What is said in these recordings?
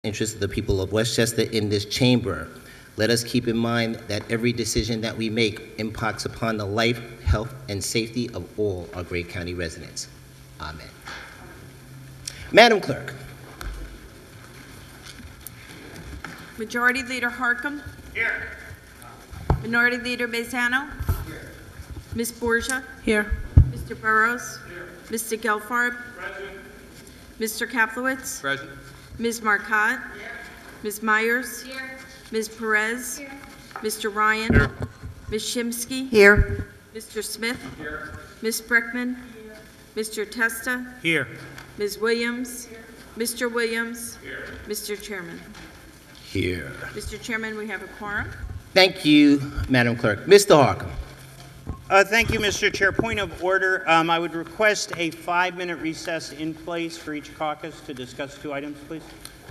interests of the people of Westchester in this chamber. Let us keep in mind that every decision that we make impacts upon the life, health, and safety of all our great county residents. Amen. Madam Clerk. Majority Leader Harcum. Here. Minority Leader Mazzano. Here. Ms. Borgia. Here. Mr. Burrows. Here. Mr. Gelfarb. Present. Mr. Kaplowitz. Present. Ms. Marcotte. Here. Ms. Myers. Here. Ms. Perez. Here. Mr. Ryan. Here. Ms. Shimsky. Here. Mr. Smith. Here. Ms. Brickman. Mr. Testa. Here. Ms. Williams. Mr. Williams. Here. Mr. Chairman. Here. Mr. Chairman, we have a quorum. Thank you, Madam Clerk. Mr. Harcum. Thank you, Mr. Chair. Point of order. I would request a 5-minute recess in place for each caucus to discuss 2 items, please.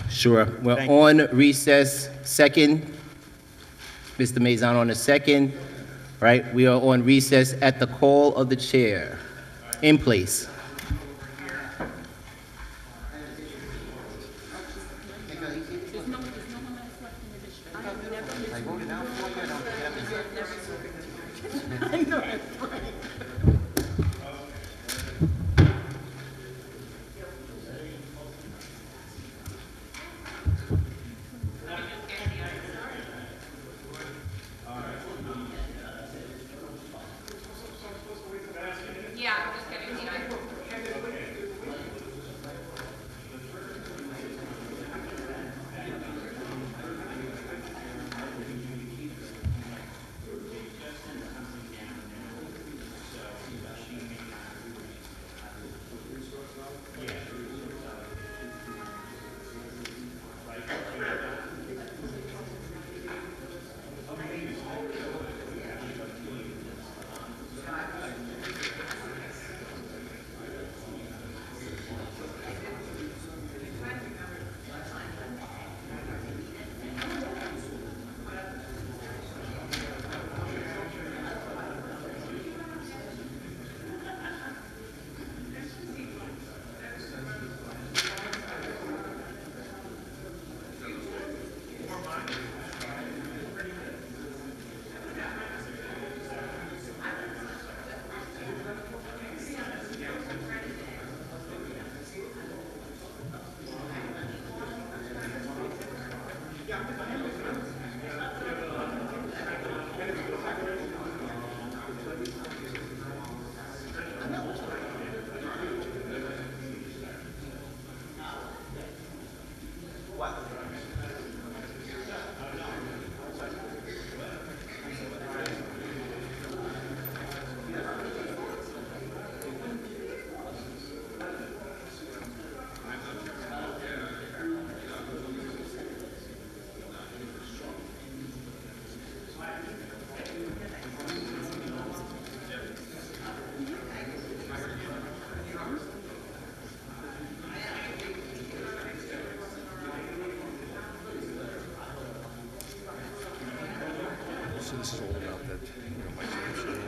Sure. We're Thank you. on recess. Second. Mr. Mazzano on the second. Right? We are on recess at the call of the chair. In place. So this is all about that, my solution.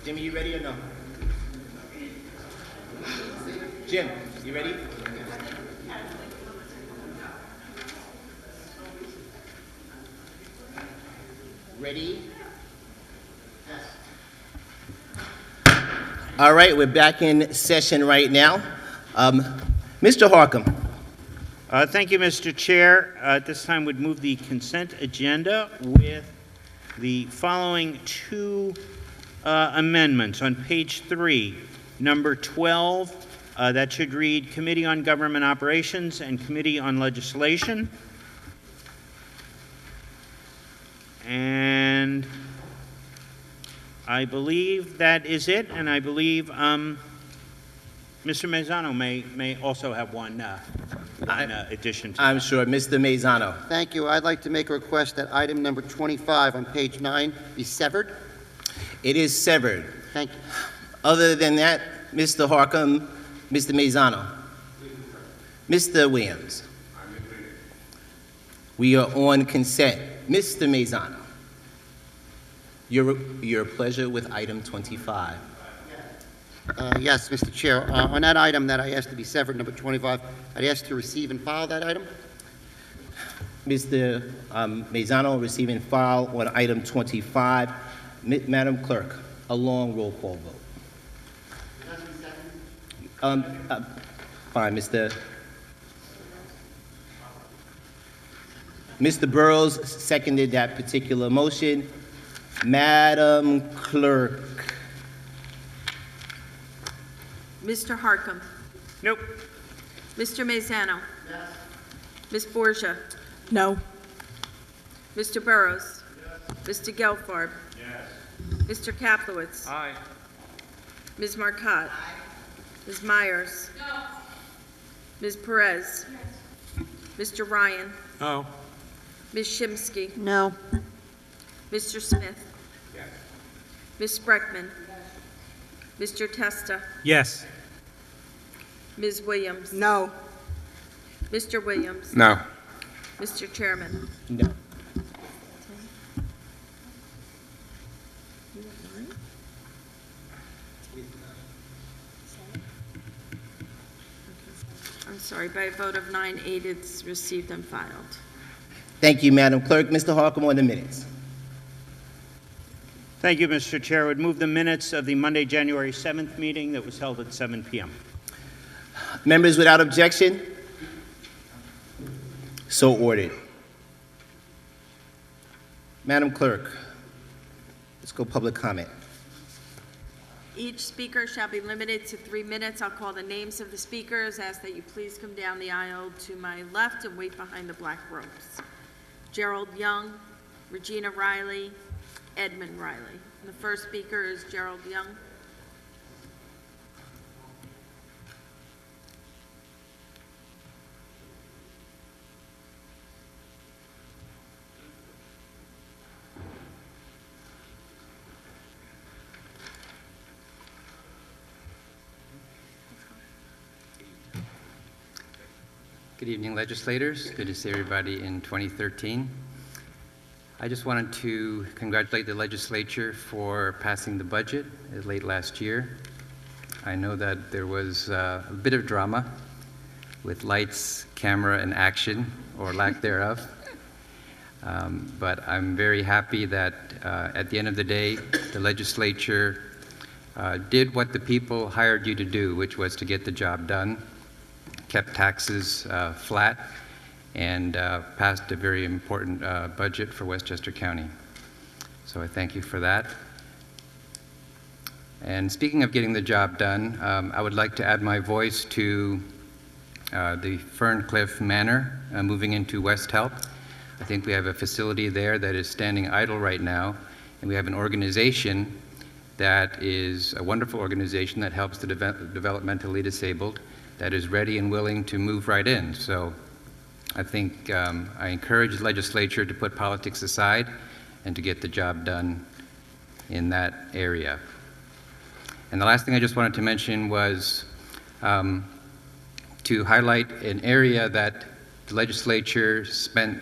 Jimmy, you ready or no? Jim, you ready? Ready? All right, we're back in session right now. Mr. Harcum. Thank you, Mr. Chair. At this time, would move the consent agenda with the following two amendments. On page 3, number 12, that should read Committee on Government Operations and Committee on Legislation. And I believe that is it, and I believe Mr. Mazzano may also have one addition to that. I'm sure. Mr. Mazzano. Thank you. I'd like to make a request that item number 25 on page 9 be severed. It is severed. Thank you. Other than that, Mr. Harcum, Mr. Mazzano. Mr. Williams. We are on consent. Mr. Mazzano. Your pleasure with item 25. Yes, Mr. Chair. On that item that I asked to be severed, number 25, I'd ask to receive and file that item. Mr. Mazzano, receive and file on item 25. Madam Clerk, a long roll call vote. Fine, Mr. Burrows seconded that particular motion. Madam Clerk. Mr. Harcum. Nope. Mr. Mazzano. Yes. Ms. Borgia. No. Mr. Burrows. Yes. Mr. Gelfarb. Yes. Mr. Kaplowitz. Aye. Ms. Marcotte. Aye. Ms. Myers. No. Ms. Perez. Yes. Mr. Ryan. No. Ms. Shimsky. No. Mr. Smith. Yes. Ms. Spreckman. Yes. Mr. Testa. Yes. Ms. Williams. No. Mr. Williams. No. Mr. Chairman. No. I'm sorry, by a vote of 9-8, it's received and filed. Thank you, Madam Clerk. Mr. Harcum on the minutes. Thank you, Mr. Chair. I would move the minutes of the Monday, January 7th meeting that was held at 7 p.m. Members without objection? So ordered. Madam Clerk, let's go public comment. Each speaker shall be limited to 3 minutes. I'll call the names of the speakers. Ask that you please come down the aisle to my left and wait behind the black ropes. Gerald Young, Regina Riley, Edmund Riley. And the first speaker is Gerald Young. Good evening, legislators. Good to see everybody in 2013. I just wanted to congratulate the legislature for passing the budget late last year. I know that there was a bit of drama with lights, camera, and action, or lack thereof. But I'm very happy that at the end of the day, the legislature did what the people hired you to do, which was to get the job done, kept taxes flat, and passed a very important budget for Westchester County. So I thank you for that. And speaking of getting the job done, I would like to add my voice to the Ferncliff Manor moving into West Help. I think we have a facility there that is standing idle right now, and we have an organization that is a wonderful organization that helps the developmentally disabled, that is ready and willing to move right in. So I think I encourage the legislature to put politics aside and to get the job done in that area. And the last thing I just wanted to mention was to highlight an area that the legislature spent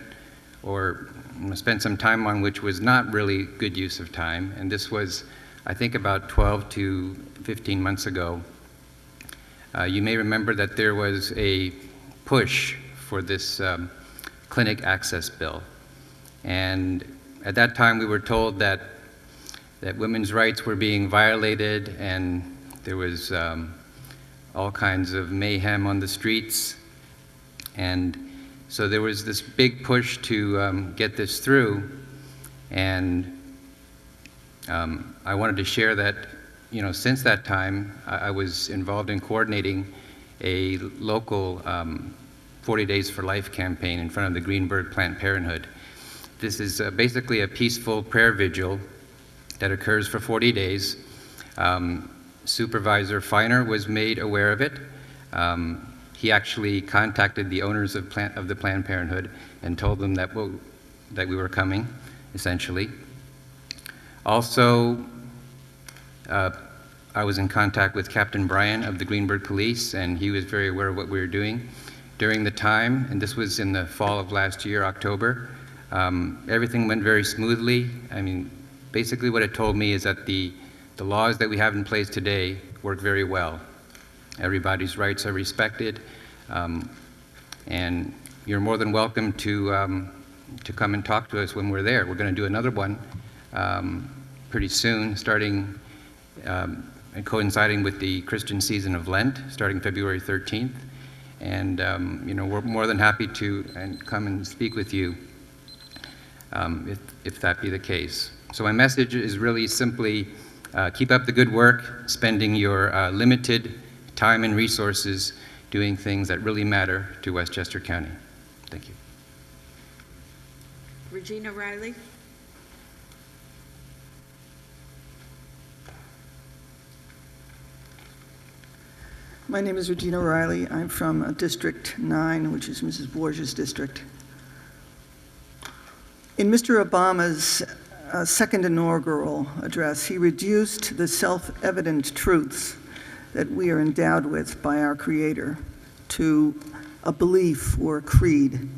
some time on, which was not really good use of time. And this was, I think, about 12 to 15 months ago. You may remember that there was a push for this clinic access bill. And at that time, we were told that women's rights were being violated, and there was all kinds of mayhem on the streets. And so there was this big push to get this through. And I wanted to share that, since that time, I was involved in coordinating a local 40 Days for Life campaign in front of the Greenberg Planned Parenthood. This is basically a peaceful prayer vigil that occurs for 40 days. Supervisor Feiner was made aware of it. He actually contacted the owners of the Planned Parenthood and told them that we were coming, essentially. Also, I was in contact with Captain Bryan of the Greenberg Police, and he was very aware of what we were doing. During the time, and this was in the fall of last year, October, everything went very smoothly. I mean, basically what it told me is that the laws that we have in place today work very well. Everybody's rights are respected, and you're more than welcome to come and talk to us when we're there. We're going to do another one pretty soon, starting and coinciding with the Christian season of Lent, starting February 13th. And we're more than happy to come and speak with you if that be the case. So my message is really simply keep up the good work, spending your limited time and resources doing things that really matter to Westchester County. Thank you. Regina Riley. My name is Regina Riley. I'm from District 9, which is Mrs. Borges' district. In Mr. Obama's second inaugural address, he reduced the self-evident truths that we are endowed with by our Creator to a belief or a creed.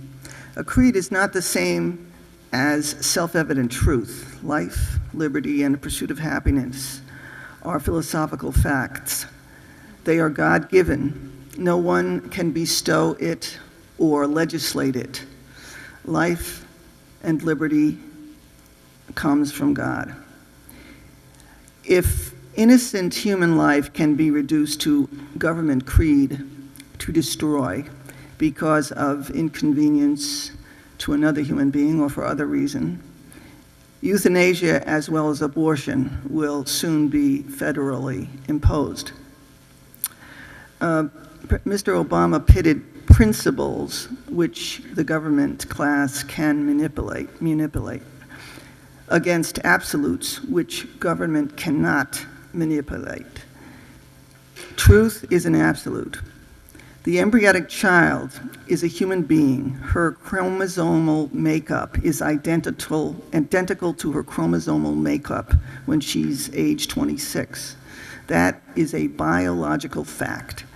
A creed is not the same as self-evident truth. Life, liberty, and the pursuit of happiness are philosophical facts. They are God-given. No one can bestow it or legislate it. Life and liberty comes from God. If innocent human life can be reduced to government creed to destroy because of inconvenience to another human being or for other reason, euthanasia as well as abortion will soon be federally imposed. Mr. Obama pitted principles which the government class can manipulate against absolutes which government cannot manipulate. Truth is an absolute. The embryonic child is a human being. Her chromosomal makeup is identical to her chromosomal makeup when she's age 26. That is a biological fact.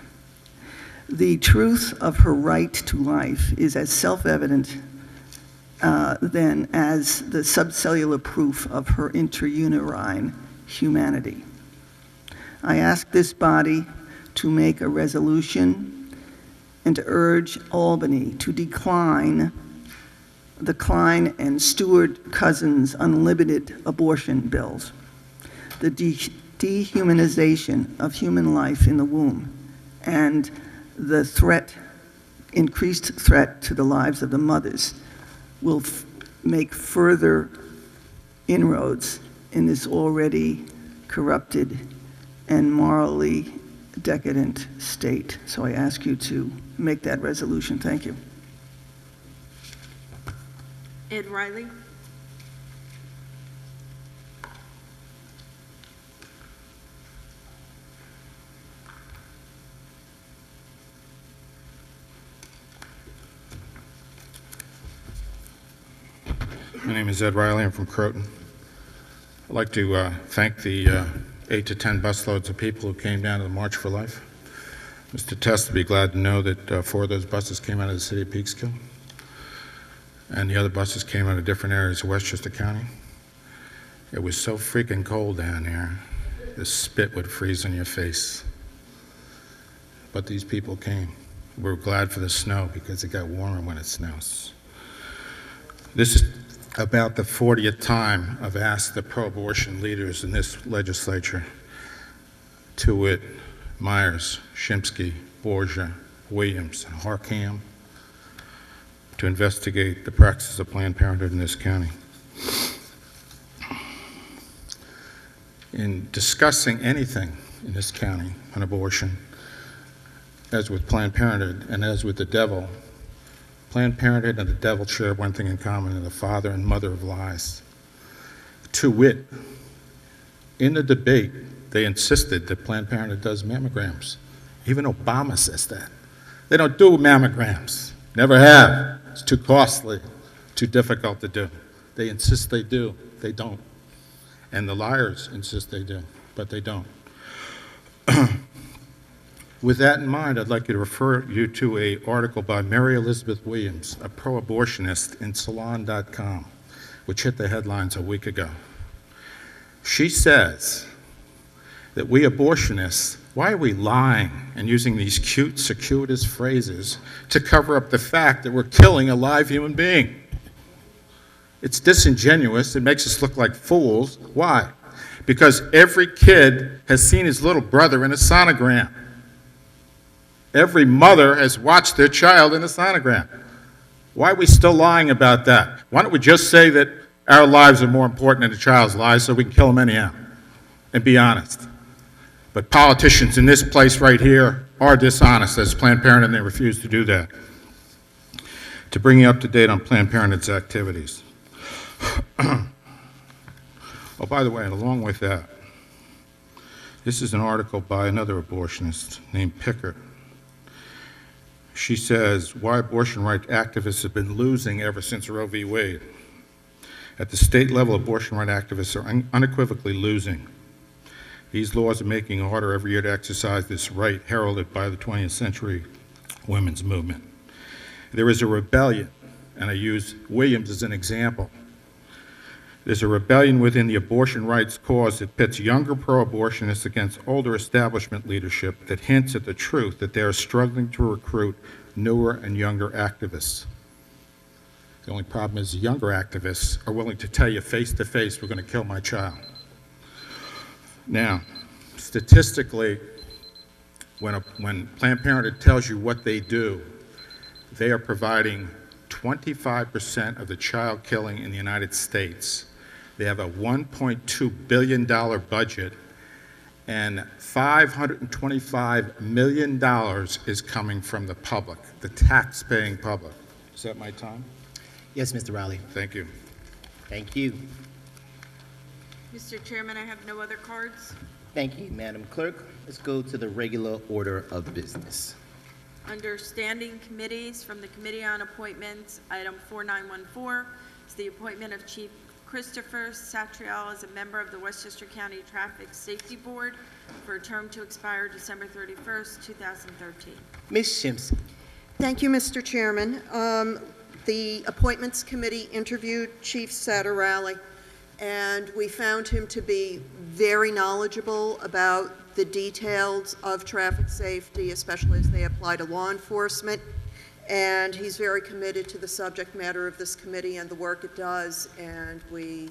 The truth of her right to life is as self-evident then as the subcellular proof of her intrauterine humanity. I ask this body to make a resolution and to urge Albany to decline the Klein and Stewart Cousins unlimited abortion bills, the dehumanization of human life in the womb, and the increased threat to the lives of the mothers will make further inroads in this already corrupted and morally decadent state. So I ask you to make that resolution. Thank you. Ed Riley. My name is Ed Riley. I'm from Croton. I'd like to thank the 8 to 10 busloads of people who came down to the March for Life. Mr. Test would be glad to know that 4 of those buses came out of the city of Peekskill, and the other buses came out of different areas of Westchester County. It was so freaking cold down there, the spit would freeze on your face. But these people came. We're glad for the snow because it got warmer when it snows. This is about the 40th time I've asked the pro-abortion leaders in this legislature, to wit, Myers, Shimsky, Borgia, Williams, and Harkham, to investigate the practices of Planned Parenthood in this county. In discussing anything in this county on abortion, as with Planned Parenthood and as with the devil, Planned Parenthood and the devil share one thing in common: they're the father and mother of lies. To wit, in the debate, they insisted that Planned Parenthood does mammograms. Even Obama says that. They don't do mammograms. Never have. It's too costly, too difficult to do. They insist they do. They don't. And the liars insist they do, but they don't. With that in mind, I'd like you to refer you to an article by Mary Elizabeth Williams, a pro-abortionist, in Salon.com, which hit the headlines a week ago. She says that we abortionists, why are we lying and using these cute, circuitous phrases to cover up the fact that we're killing a live human being? It's disingenuous. It makes us look like fools. Why? Because every kid has seen his little brother in a sonogram. Every mother has watched their child in a sonogram. Why are we still lying about that? Why don't we just say that our lives are more important than a child's lives so we can kill them anyhow and be honest? But politicians in this place right here are dishonest as Planned Parenthood, and they refuse to do that. To bring you up to date on Planned Parenthood's activities. Oh, by the way, and along with that, this is an article by another abortionist named Pickert. She says why abortion rights activists have been losing ever since Roe v. Wade. At the state level, abortion rights activists are unequivocally losing. These laws are making it harder every year to exercise this right heralded by the 20th century women's movement. There is a rebellion, and I use Williams as an example. There's a rebellion within the abortion rights cause that pits younger pro-abortionists against older establishment leadership that hints at the truth that they are struggling to recruit newer and younger activists. The only problem is the younger activists are willing to tell you face to face, we're going to kill my child. Now, statistically, when Planned Parenthood tells you what they do, they are providing 25% of the child killing in the United States. They have a $1.2 billion budget, and $525 million is coming from the public, the tax-paying public. Is that my time? Yes, Mr. Riley. Thank you. Thank you. Mr. Chairman, I have no other cards. Thank you, Madam Clerk. Let's go to the regular order of business. Under standing committees, from the Committee on Appointments, item 4914 is the appointment of Chief Christopher Satrial as a member of the Westchester County Traffic Safety Board for a term to expire December 31st, 2013. Ms. Shimsky. Thank you, Mr. Chairman. The Appointments Committee interviewed Chief Satrial, and we found him to be very knowledgeable about the details of traffic safety, especially as they apply to law enforcement. And he's very committed to the subject matter of this committee and the work it does, and we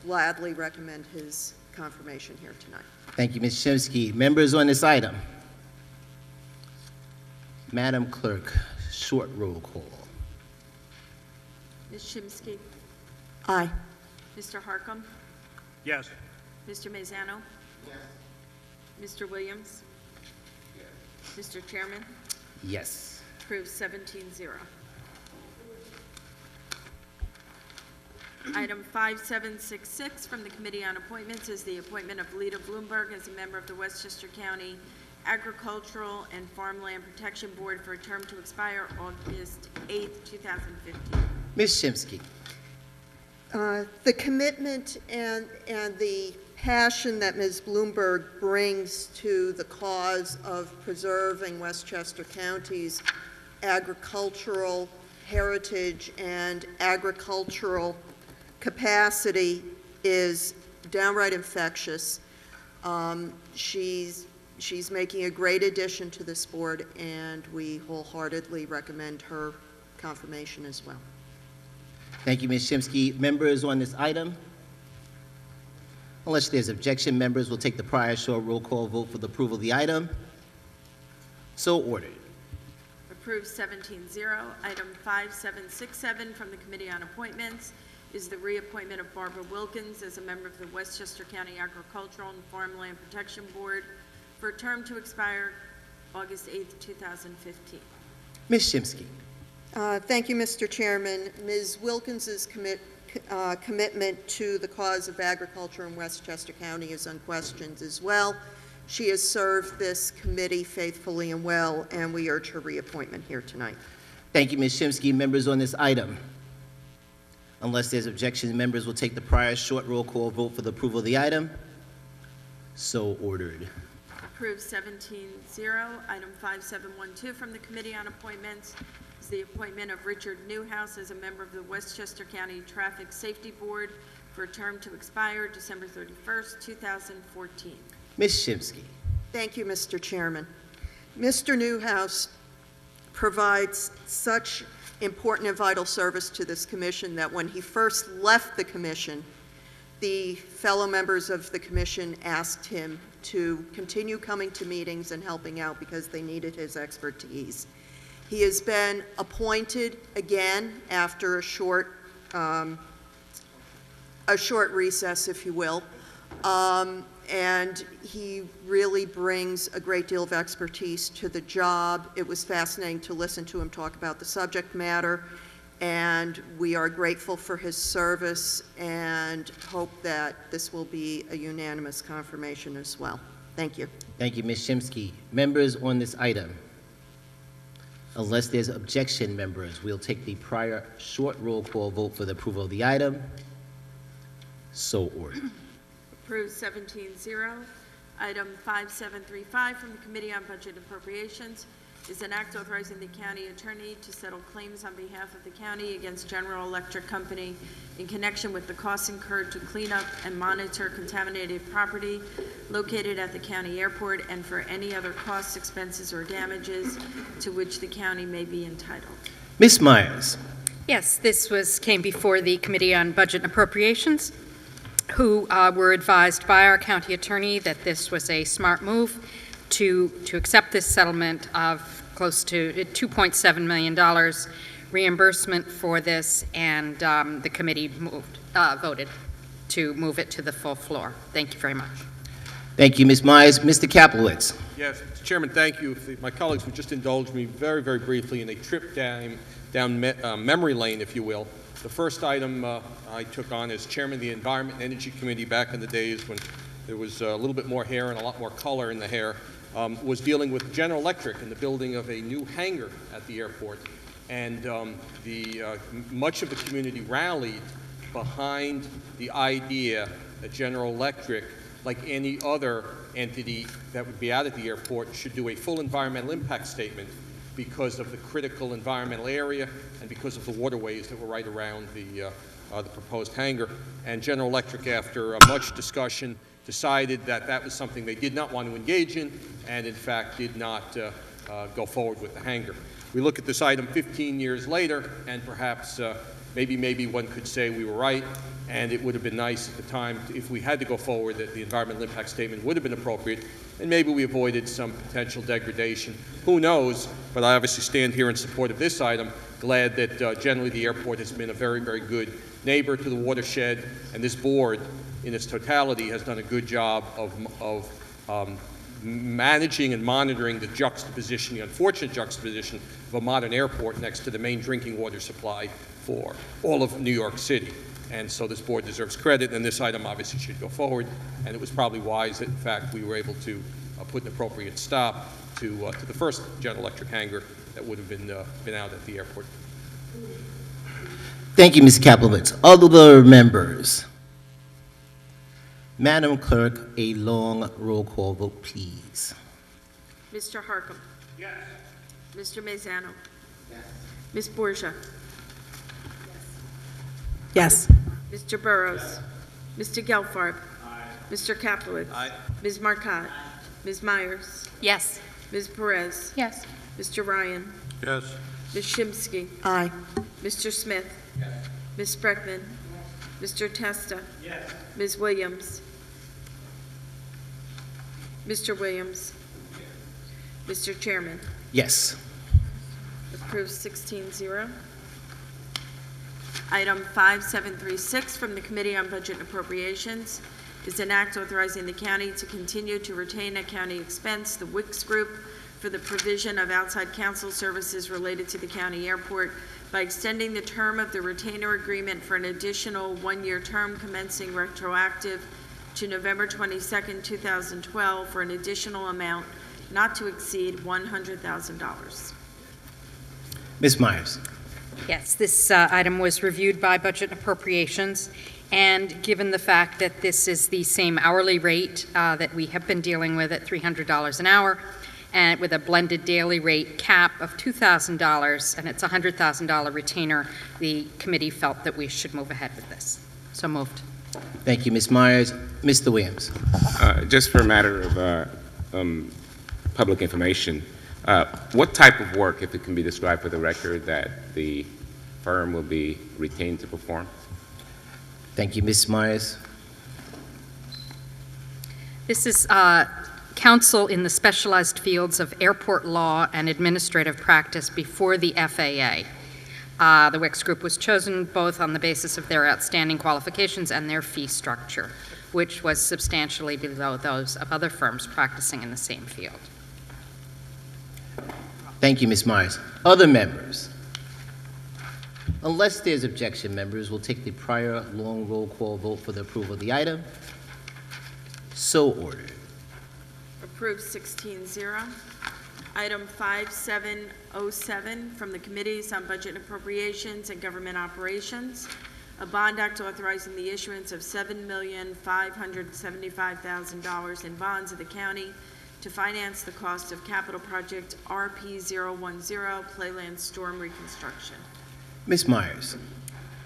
gladly recommend his confirmation here tonight. Thank you, Ms. Shimsky. Members on this item. Madam Clerk, short roll call. Ms. Shimsky. Aye. Mr. Harkam. Yes. Mr. Mazzano. Yes. Mr. Williams. Yes. Mr. Chairman. Yes. Approved 17-0. Item 5766 from the Committee on Appointments is the appointment of Lita Bloomberg as a member of the Westchester County Agricultural and Farmland Protection Board for a term to expire August 8th, 2015. Ms. Shimsky. The commitment and the passion that Ms. Bloomberg brings to the cause of preserving Westchester County's agricultural heritage and agricultural capacity is downright infectious. She's making a great addition to this board, and we wholeheartedly recommend her confirmation as well. Thank you, Ms. Shimsky. Members on this item? Unless there's objection, members will take the prior short roll call vote for the approval of the item. So ordered. Approved 17-0. Item 5767 from the Committee on Appointments is the reappointment of Barbara Wilkins as a member of the Westchester County Agricultural and Farmland Protection Board for a term to expire August 8th, 2015. Ms. Shimsky. Thank you, Mr. Chairman. Ms. Wilkins's commitment to the cause of agriculture in Westchester County is unquestioned as well. She has served this committee faithfully and well, and we urge her reappointment here tonight. Thank you, Ms. Shimsky. Members on this item? Unless there's objection, members will take the prior short roll call vote for the approval of the item. So ordered. Approved 17-0. Item 5712 from the Committee on Appointments is the appointment of Richard Newhouse as a member of the Westchester County Traffic Safety Board for a term to expire December 31st, 2014. Ms. Shimsky. Thank you, Mr. Chairman. Mr. Newhouse provides such important and vital service to this commission that when he first left the commission, the fellow members of the commission asked him to continue coming to meetings and helping out because they needed his expertise. He has been appointed again after a short recess, if you will, and he really brings a great deal of expertise to the job. It was fascinating to listen to him talk about the subject matter, and we are grateful for his service and hope that this will be a unanimous confirmation as well. Thank you. Thank you, Ms. Shimsky. Members on this item? Unless there's objection, members, we'll take the prior short roll call vote for the approval of the item. So ordered. Approved 17-0. Item 5735 from the Committee on Budget Appropriations is an act authorizing the county attorney to settle claims on behalf of the county against General Electric Company in connection with the costs incurred to clean up and monitor contaminated property located at the county airport and for any other costs, expenses, or damages to which the county may be entitled. Ms. Myers. Yes, this came before the Committee on Budget and Appropriations, who were advised by our county attorney that this was a smart move to accept this settlement of close to $2.7 million reimbursement for this, and the committee voted to move it to the full floor. Thank you very much. Thank you, Ms. Myers. Mr. Kaplowitz. Yes, Mr. Chairman, thank you. If my colleagues would just indulge me very, very briefly in a trip down memory lane, if you will. The first item I took on as chairman of the Environment and Energy Committee back in the days when there was a little bit more hair and a lot more color in the hair, was dealing with General Electric and the building of a new hangar at the airport. And much of the community rallied behind the idea that General Electric, like any other entity that would be out at the airport, should do a full environmental impact statement because of the critical environmental area and because of the waterways that were right around the proposed hangar. And General Electric, after much discussion, decided that that was something they did not want to engage in and, in fact, did not go forward with the hangar. We look at this item 15 years later, and perhaps maybe one could say we were right, and it would have been nice at the time, if we had to go forward, that the environmental impact statement would have been appropriate, and maybe we avoided some potential degradation. Who knows? But I obviously stand here in support of this item, glad that generally the airport has been a very, very good neighbor to the watershed, and this board, in its totality, has done a good job of managing and monitoring the juxtaposition, the unfortunate juxtaposition of a modern airport next to the main drinking water supply for all of New York City. And so this board deserves credit, and this item obviously should go forward. And it was probably wise that, in fact, we were able to put an appropriate stop to the first General Electric hangar that would have been out at the airport. Thank you, Ms. Kaplowitz. Other members? Madam Clerk, a long roll call vote, please. Mr. Harkam? Yes. Mr. Mazzano? Yes. Ms. Borgia? Yes. Mr. Burrows? Mr. Gelfarb? Mr. Kaplowitz? Ms. Marcotte? Ms. Myers? Yes. Ms. Perez? Yes. Mr. Ryan? Yes. Ms. Shimsky? Aye. Mr. Smith? Ms. Spreckman? Mr. Testa? Ms. Williams? Mr. Williams? Mr. Chairman? Yes. Approved 16-0. Item 5736 from the Committee on Budget and Appropriations is an act authorizing the county to continue to retain at county expense the Wicks Group for the provision of outside counsel services related to the county airport by extending the term of the retainer agreement for an additional one-year term commencing retroactive to November 22nd, 2012 for an additional amount not to exceed $100,000. Ms. Myers? Yes, this item was reviewed by Budget and Appropriations, and given the fact that this is the same hourly rate that we have been dealing with at $300 an hour, and with a blended daily rate cap of $2,000, and it's a $100,000 retainer, the committee felt that we should move ahead with this. So moved. Thank you, Ms. Myers. Mr. Williams? Just for a matter of public information, what type of work, if it can be described for the record, that the firm will be retained to perform? Thank you, Ms. Myers. This is counsel in the specialized fields of airport law and administrative practice before the FAA. The Wicks Group was chosen both on the basis of their outstanding qualifications and their fee structure, which was substantially below those of other firms practicing in the same field. Thank you, Ms. Myers. Other members? Unless there's objection, members, we'll take the prior long roll call vote for the approval of the item. So ordered. Approved 16-0. Item 5707 from the Committees on Budget and Appropriations and Government Operations, a bond act authorizing the issuance of $7,575,000 in bonds of the county to finance the cost of capital project RP010 Playland Storm Reconstruction. Ms. Myers?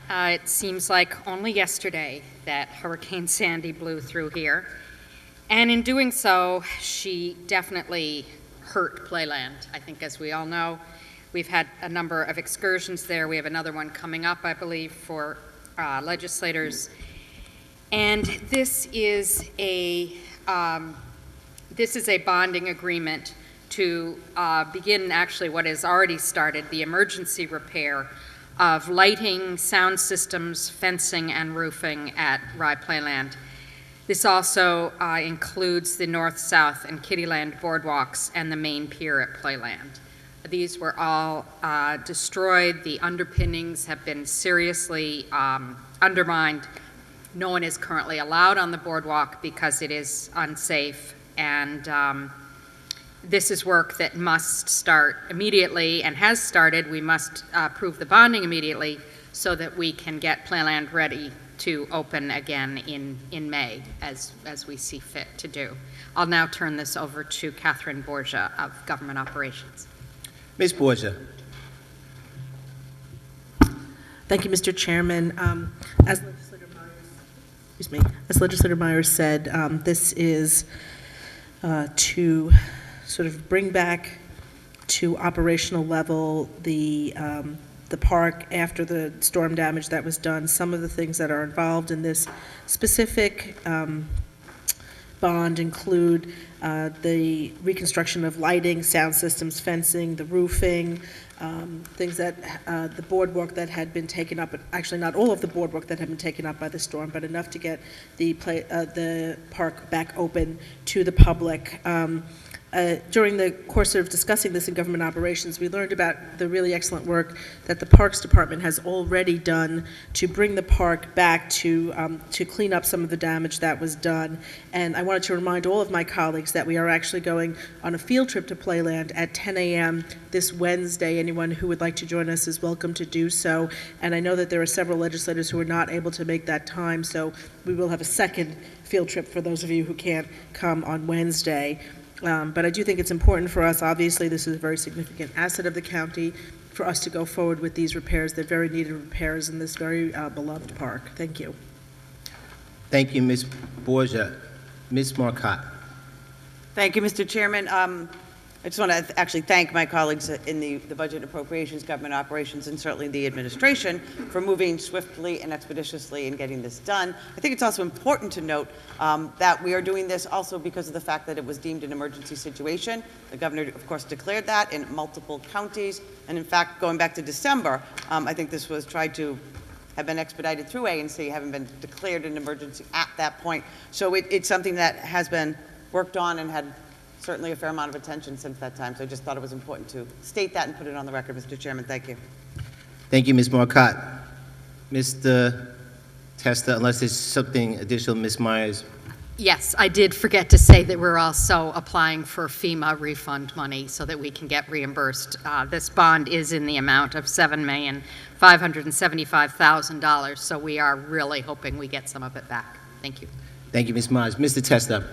It seems like only yesterday that Hurricane Sandy blew through here. And in doing so, she definitely hurt Playland. I think, as we all know, we've had a number of excursions there. We have another one coming up, I believe, for legislators. And this is a bonding agreement to begin actually what has already started, the emergency repair of lighting, sound systems, fencing, and roofing at Rye Playland. This also includes the North, South, and Kittyland boardwalks and the main pier at Playland. These were all destroyed. The underpinnings have been seriously undermined. No one is currently allowed on the boardwalk because it is unsafe, and this is work that must start immediately and has started. We must approve the bonding immediately so that we can get Playland ready to open again in May, as we see fit to do. I'll now turn this over to Catherine Borgia of Government Operations. Ms. Borgia? Thank you, Mr. Chairman. As Legislator Myers said, this is to sort of bring back to operational level the park after the storm damage that was done. Some of the things that are involved in this specific bond include the reconstruction of lighting, sound systems, fencing, the roofing, things that the boardwalk that had been taken up, actually not all of the boardwalk that had been taken up by the storm, but enough to get the park back open to the public. During the course of discussing this in government operations, we learned about the really excellent work that the Parks Department has already done to bring the park back to clean up some of the damage that was done. And I wanted to remind all of my colleagues that we are actually going on a field trip to Playland at 10 a.m. this Wednesday. Anyone who would like to join us is welcome to do so. And I know that there are several legislators who are not able to make that time, so we will have a second field trip for those of you who can't come on Wednesday. But I do think it's important for us. Obviously, this is a very significant asset of the county for us to go forward with these repairs. They're very needed repairs in this very beloved park. Thank you. Thank you, Ms. Borgia. Ms. Marcotte. Thank you, Mr. Chairman. I just want to actually thank my colleagues in the Budget Appropriations, Government Operations, and certainly the administration for moving swiftly and expeditiously in getting this done. I think it's also important to note that we are doing this also because of the fact that it was deemed an emergency situation. The governor, of course, declared that in multiple counties. And in fact, going back to December, I think this was tried to have been expedited through A&C, having been declared an emergency at that point. So it's something that has been worked on and had certainly a fair amount of attention since that time. So I just thought it was important to state that and put it on the record, Mr. Chairman. Thank you. Thank you, Ms. Marcotte. Mr. Testa, unless there's something additional, Ms. Myers. Yes, I did forget to say that we're also applying for FEMA refund money so that we can get reimbursed. This bond is in the amount of $7,575,000, so we are really hoping we get some of it back. Thank you. Thank you, Ms. Myers. Mr. Testa.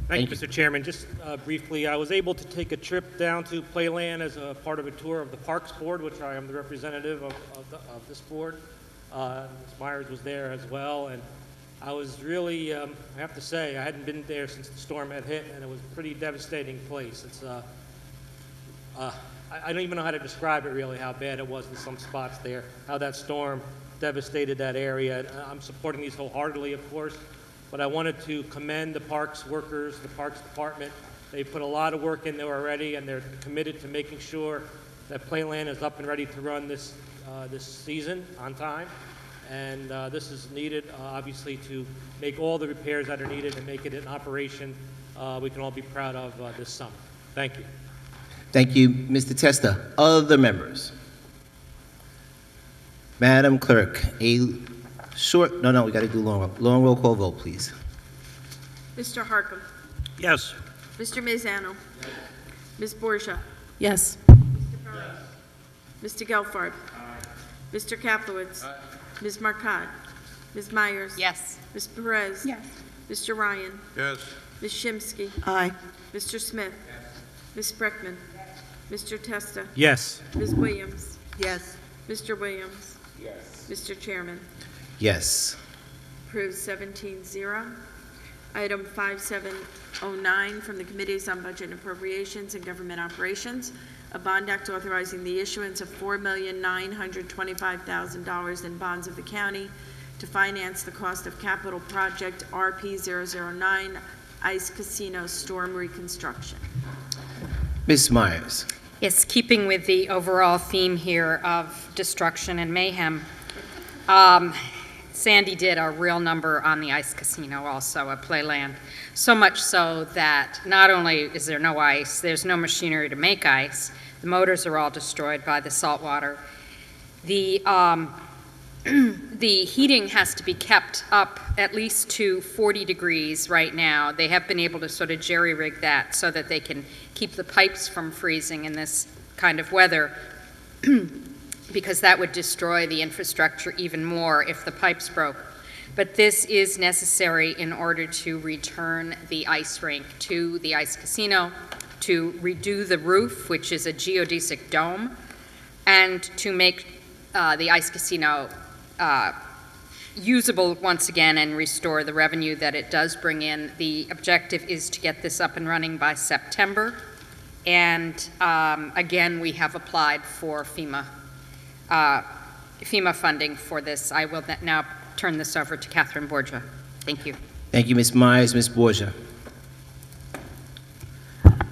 Thank you, Mr. Chairman. Just briefly, I was able to take a trip down to Playland as a part of a tour of the Parks Board, which I am the representative of this board. Ms. Myers was there as well, and I was really, I have to say, I hadn't been there since the storm had hit, and it was a pretty devastating place. It's, I don't even know how to describe it really, how bad it was in some spots there, how that storm devastated that area. I'm supporting these wholeheartedly, of course. But I wanted to commend the parks workers, the Parks Department. They put a lot of work in there already, and they're committed to making sure that Playland is up and ready to run this season on time. And this is needed, obviously, to make all the repairs that are needed and make it an operation we can all be proud of this summer. Thank you. Thank you, Mr. Testa. Other members? Madam Clerk, no, we got to do long roll call vote, please. Mr. Harcum. Yes. Mr. Mazzano. Yes. Ms. Borgia. Yes. Mr. Perez. Mr. Gelfarb. Mr. Kaplowitz. Ms. Marcotte. Ms. Myers. Yes. Ms. Perez. Yes. Mr. Ryan. Yes. Ms. Shimsky. Aye. Mr. Smith. Ms. Spreckman. Mr. Testa. Yes. Ms. Williams. Yes. Mr. Williams. Yes. Mr. Chairman. Yes. Approved 17-0. Item 5709 from the Committees on Budget and Appropriations and Government Operations, a bond act authorizing the issuance of $4,925,000 in bonds of the county to finance the cost of capital project RP009 Ice Casino Storm Reconstruction. Ms. Myers. Yes, keeping with the overall theme here of destruction and mayhem, Sandy did a real number on the ice casino also at Playland, so much so that not only is there no ice, there's no machinery to make ice, the motors are all destroyed by the salt water. The heating has to be kept up at least to 40 degrees right now. They have been able to sort of jerry-rig that so that they can keep the pipes from freezing in this kind of weather, because that would destroy the infrastructure even more if the pipes broke. But this is necessary in order to return the ice rink to the ice casino, to redo the roof, which is a geodesic dome, and to make the ice casino usable once again and restore the revenue that it does bring in. The objective is to get this up and running by September. And again, we have applied for FEMA funding for this. I will now turn this over to Catherine Borgia. Thank you. Thank you, Ms. Myers. Ms. Borgia.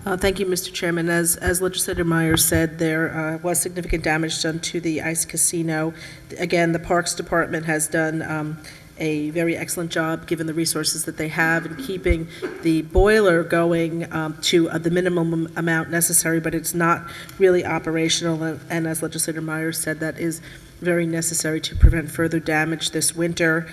Thank you, Mr. Chairman. As Legislator Myers said, there was significant damage done to the ice casino. Again, the Parks Department has done a very excellent job, given the resources that they have, in keeping the boiler going to the minimum amount necessary, but it's not really operational, and as Legislator Myers said, that is very necessary to prevent further damage this winter.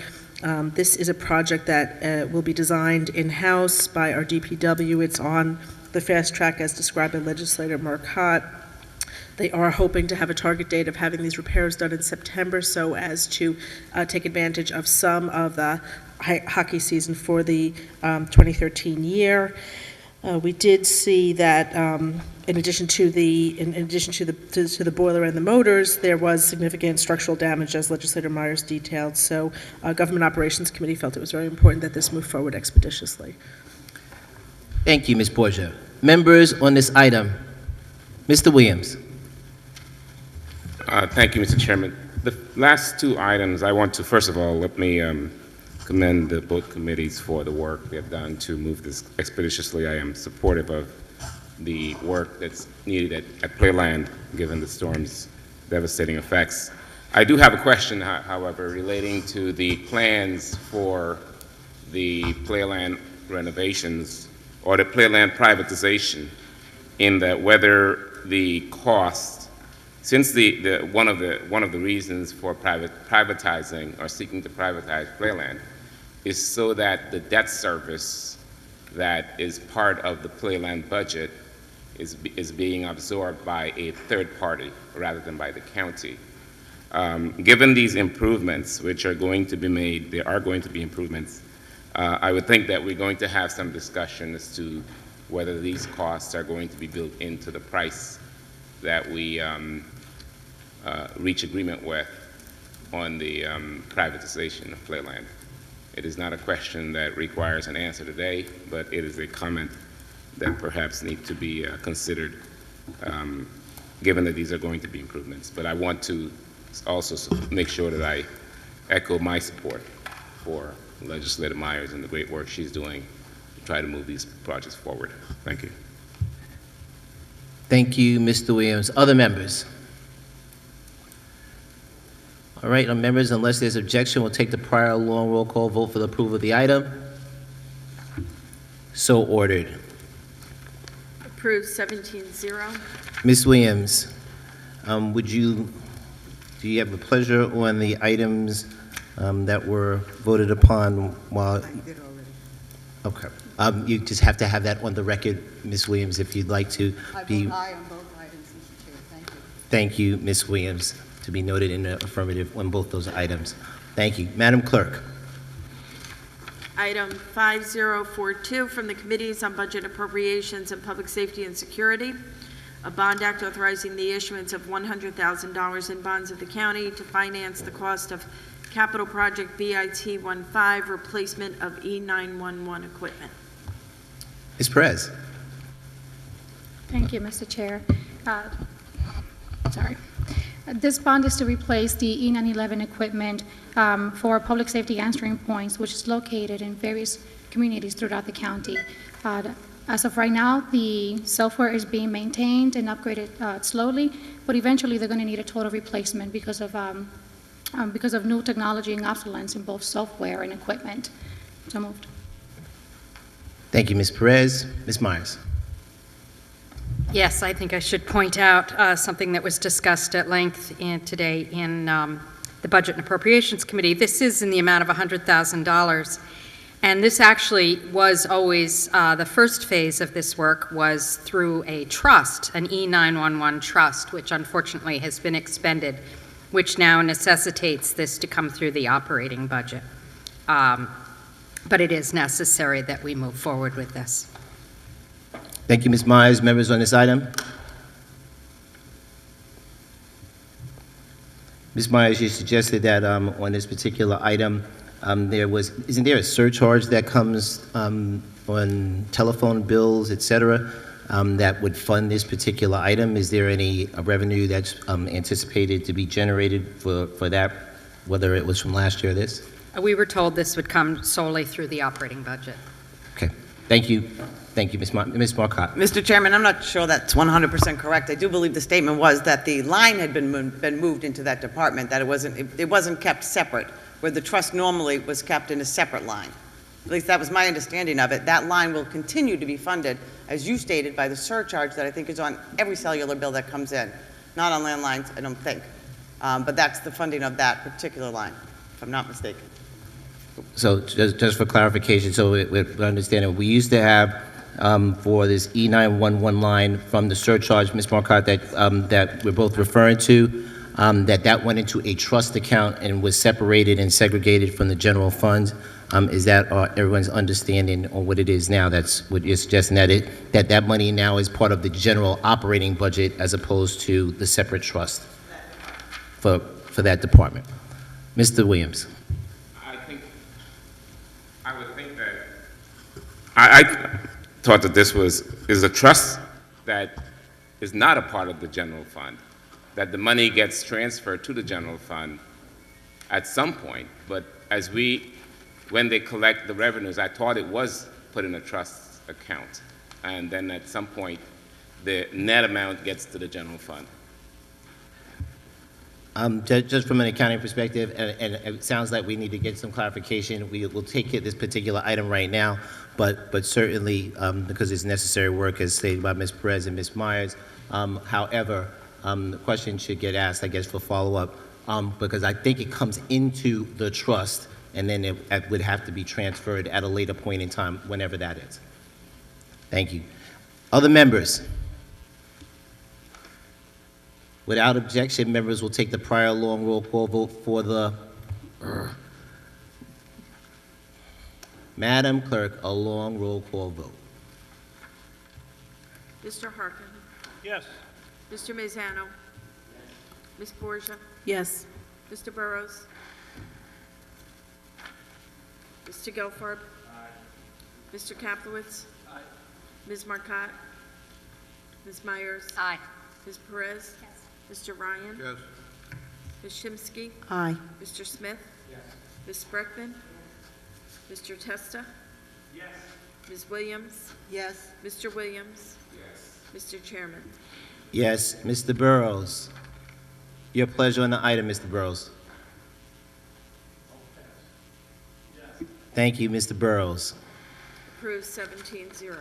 This is a project that will be designed in-house by our DPW. It's on the fast track as described by Legislator Marcotte. They are hoping to have a target date of having these repairs done in September so as to take advantage of some of the hockey season for the 2013 year. We did see that in addition to the boiler and the motors, there was significant structural damage, as Legislator Myers detailed. So, Government Operations Committee felt it was very important that this move forward expeditiously. Thank you, Ms. Borgia. Members on this item, Mr. Williams. Thank you, Mr. Chairman. The last two items, I want to, first of all, let me commend both committees for the work they have done to move this expeditiously. I am supportive of the work that's needed at Playland, given the storm's devastating effects. I do have a question, however, relating to the plans for the Playland renovations or the Playland privatization, in that whether the cost, since one of the reasons for privatizing or seeking to privatize Playland is so that the debt service that is part of the Playland budget is being absorbed by a third party rather than by the county. Given these improvements, which are going to be made, there are going to be improvements, I would think that we're going to have some discussion as to whether these costs are going to be built into the price that we reach agreement with on the privatization of Playland. It is not a question that requires an answer today, but it is a comment that perhaps need to be considered, given that these are going to be improvements. But I want to also make sure that I echo my support for Legislator Myers and the great work she's doing to try to move these projects forward. Thank you. Thank you, Mr. Williams. Other members? All right, members, unless there's objection, we'll take the prior long roll call vote for the approval of the item. So ordered. Approved 17-0. Ms. Williams, do you have a pleasure on the items that were voted upon while? I did already. Okay. You just have to have that on the record, Ms. Williams, if you'd like to be. I vote aye on both items, Mr. Chair. Thank you. Thank you, Ms. Williams, to be noted in the affirmative on both those items. Thank you. Madam Clerk. Item 5042 from the Committees on Budget Appropriations and Public Safety and Security. A bond act authorizing the issuance of $100,000 in bonds of the county to finance the cost of capital project BIT-15 replacement of E911 equipment. Ms. Perez. Thank you, Mr. Chair. This bond is to replace the E911 equipment for public safety answering points, which is located in various communities throughout the county. As of right now, the software is being maintained and upgraded slowly, but eventually they're going to need a total replacement because of new technology and obsolescence in both software and equipment. So moved. Thank you, Ms. Perez. Ms. Myers. Yes, I think I should point out something that was discussed at length today in the Budget and Appropriations Committee. This is in the amount of $100,000. And this actually was always, the first phase of this work was through a trust, an E911 trust, which unfortunately has been expended, which now necessitates this to come through the operating budget. But it is necessary that we move forward with this. Thank you, Ms. Myers. Members on this item? Ms. Myers, you suggested that on this particular item, isn't there a surcharge that comes on telephone bills, et cetera, that would fund this particular item? Is there any revenue that's anticipated to be generated for that, whether it was from last year or this? We were told this would come solely through the operating budget. Okay. Thank you. Thank you, Ms. Marcotte. Mr. Chairman, I'm not sure that's 100% correct. I do believe the statement was that the line had been moved into that department, that it wasn't kept separate where the trust normally was kept in a separate line. At least that was my understanding of it. That line will continue to be funded, as you stated, by the surcharge that I think is on every cellular bill that comes in. Not on landlines, I don't think. But that's the funding of that particular line, if I'm not mistaken. So just for clarification, so we understand, we used to have for this E911 line from the surcharge, Ms. Marcotte, that we're both referring to, that went into a trust account and was separated and segregated from the general fund. Is that everyone's understanding on what it is now? That's what you're suggesting, that money now is part of the general operating budget as opposed to the separate trust for that department. Mr. Williams. I would think that I thought that this is a trust that is not a part of the general fund, that the money gets transferred to the general fund at some point, but when they collect the revenues, I thought it was put in a trust account, and then at some point, the net amount gets to the general fund. Just from an accounting perspective, and it sounds like we need to get some clarification. We'll take this particular item right now, but certainly because it's necessary work, as stated by Ms. Perez and Ms. Myers. However, the question should get asked, I guess, for follow-up, because I think it comes into the trust, and then it would have to be transferred at a later point in time, whenever that is. Thank you. Other members? Without objection, members will take the prior long roll call vote for the... Madam Clerk, a long roll call vote. Mr. Harkin. Yes. Mr. Mazzano. Ms. Borgia. Yes. Mr. Burrows. Mr. Gelfarb. Mr. Kaplowitz. Ms. Marcotte. Ms. Myers. Aye. Ms. Perez. Mr. Ryan. Yes. Ms. Shimsky. Aye. Mr. Smith. Ms. Spreckman. Mr. Testa. Yes. Ms. Williams. Yes. Mr. Williams. Mr. Chairman. Yes, Mr. Burrows. Your pleasure on the item, Mr. Burrows. Thank you, Mr. Burrows. Approved 17-0.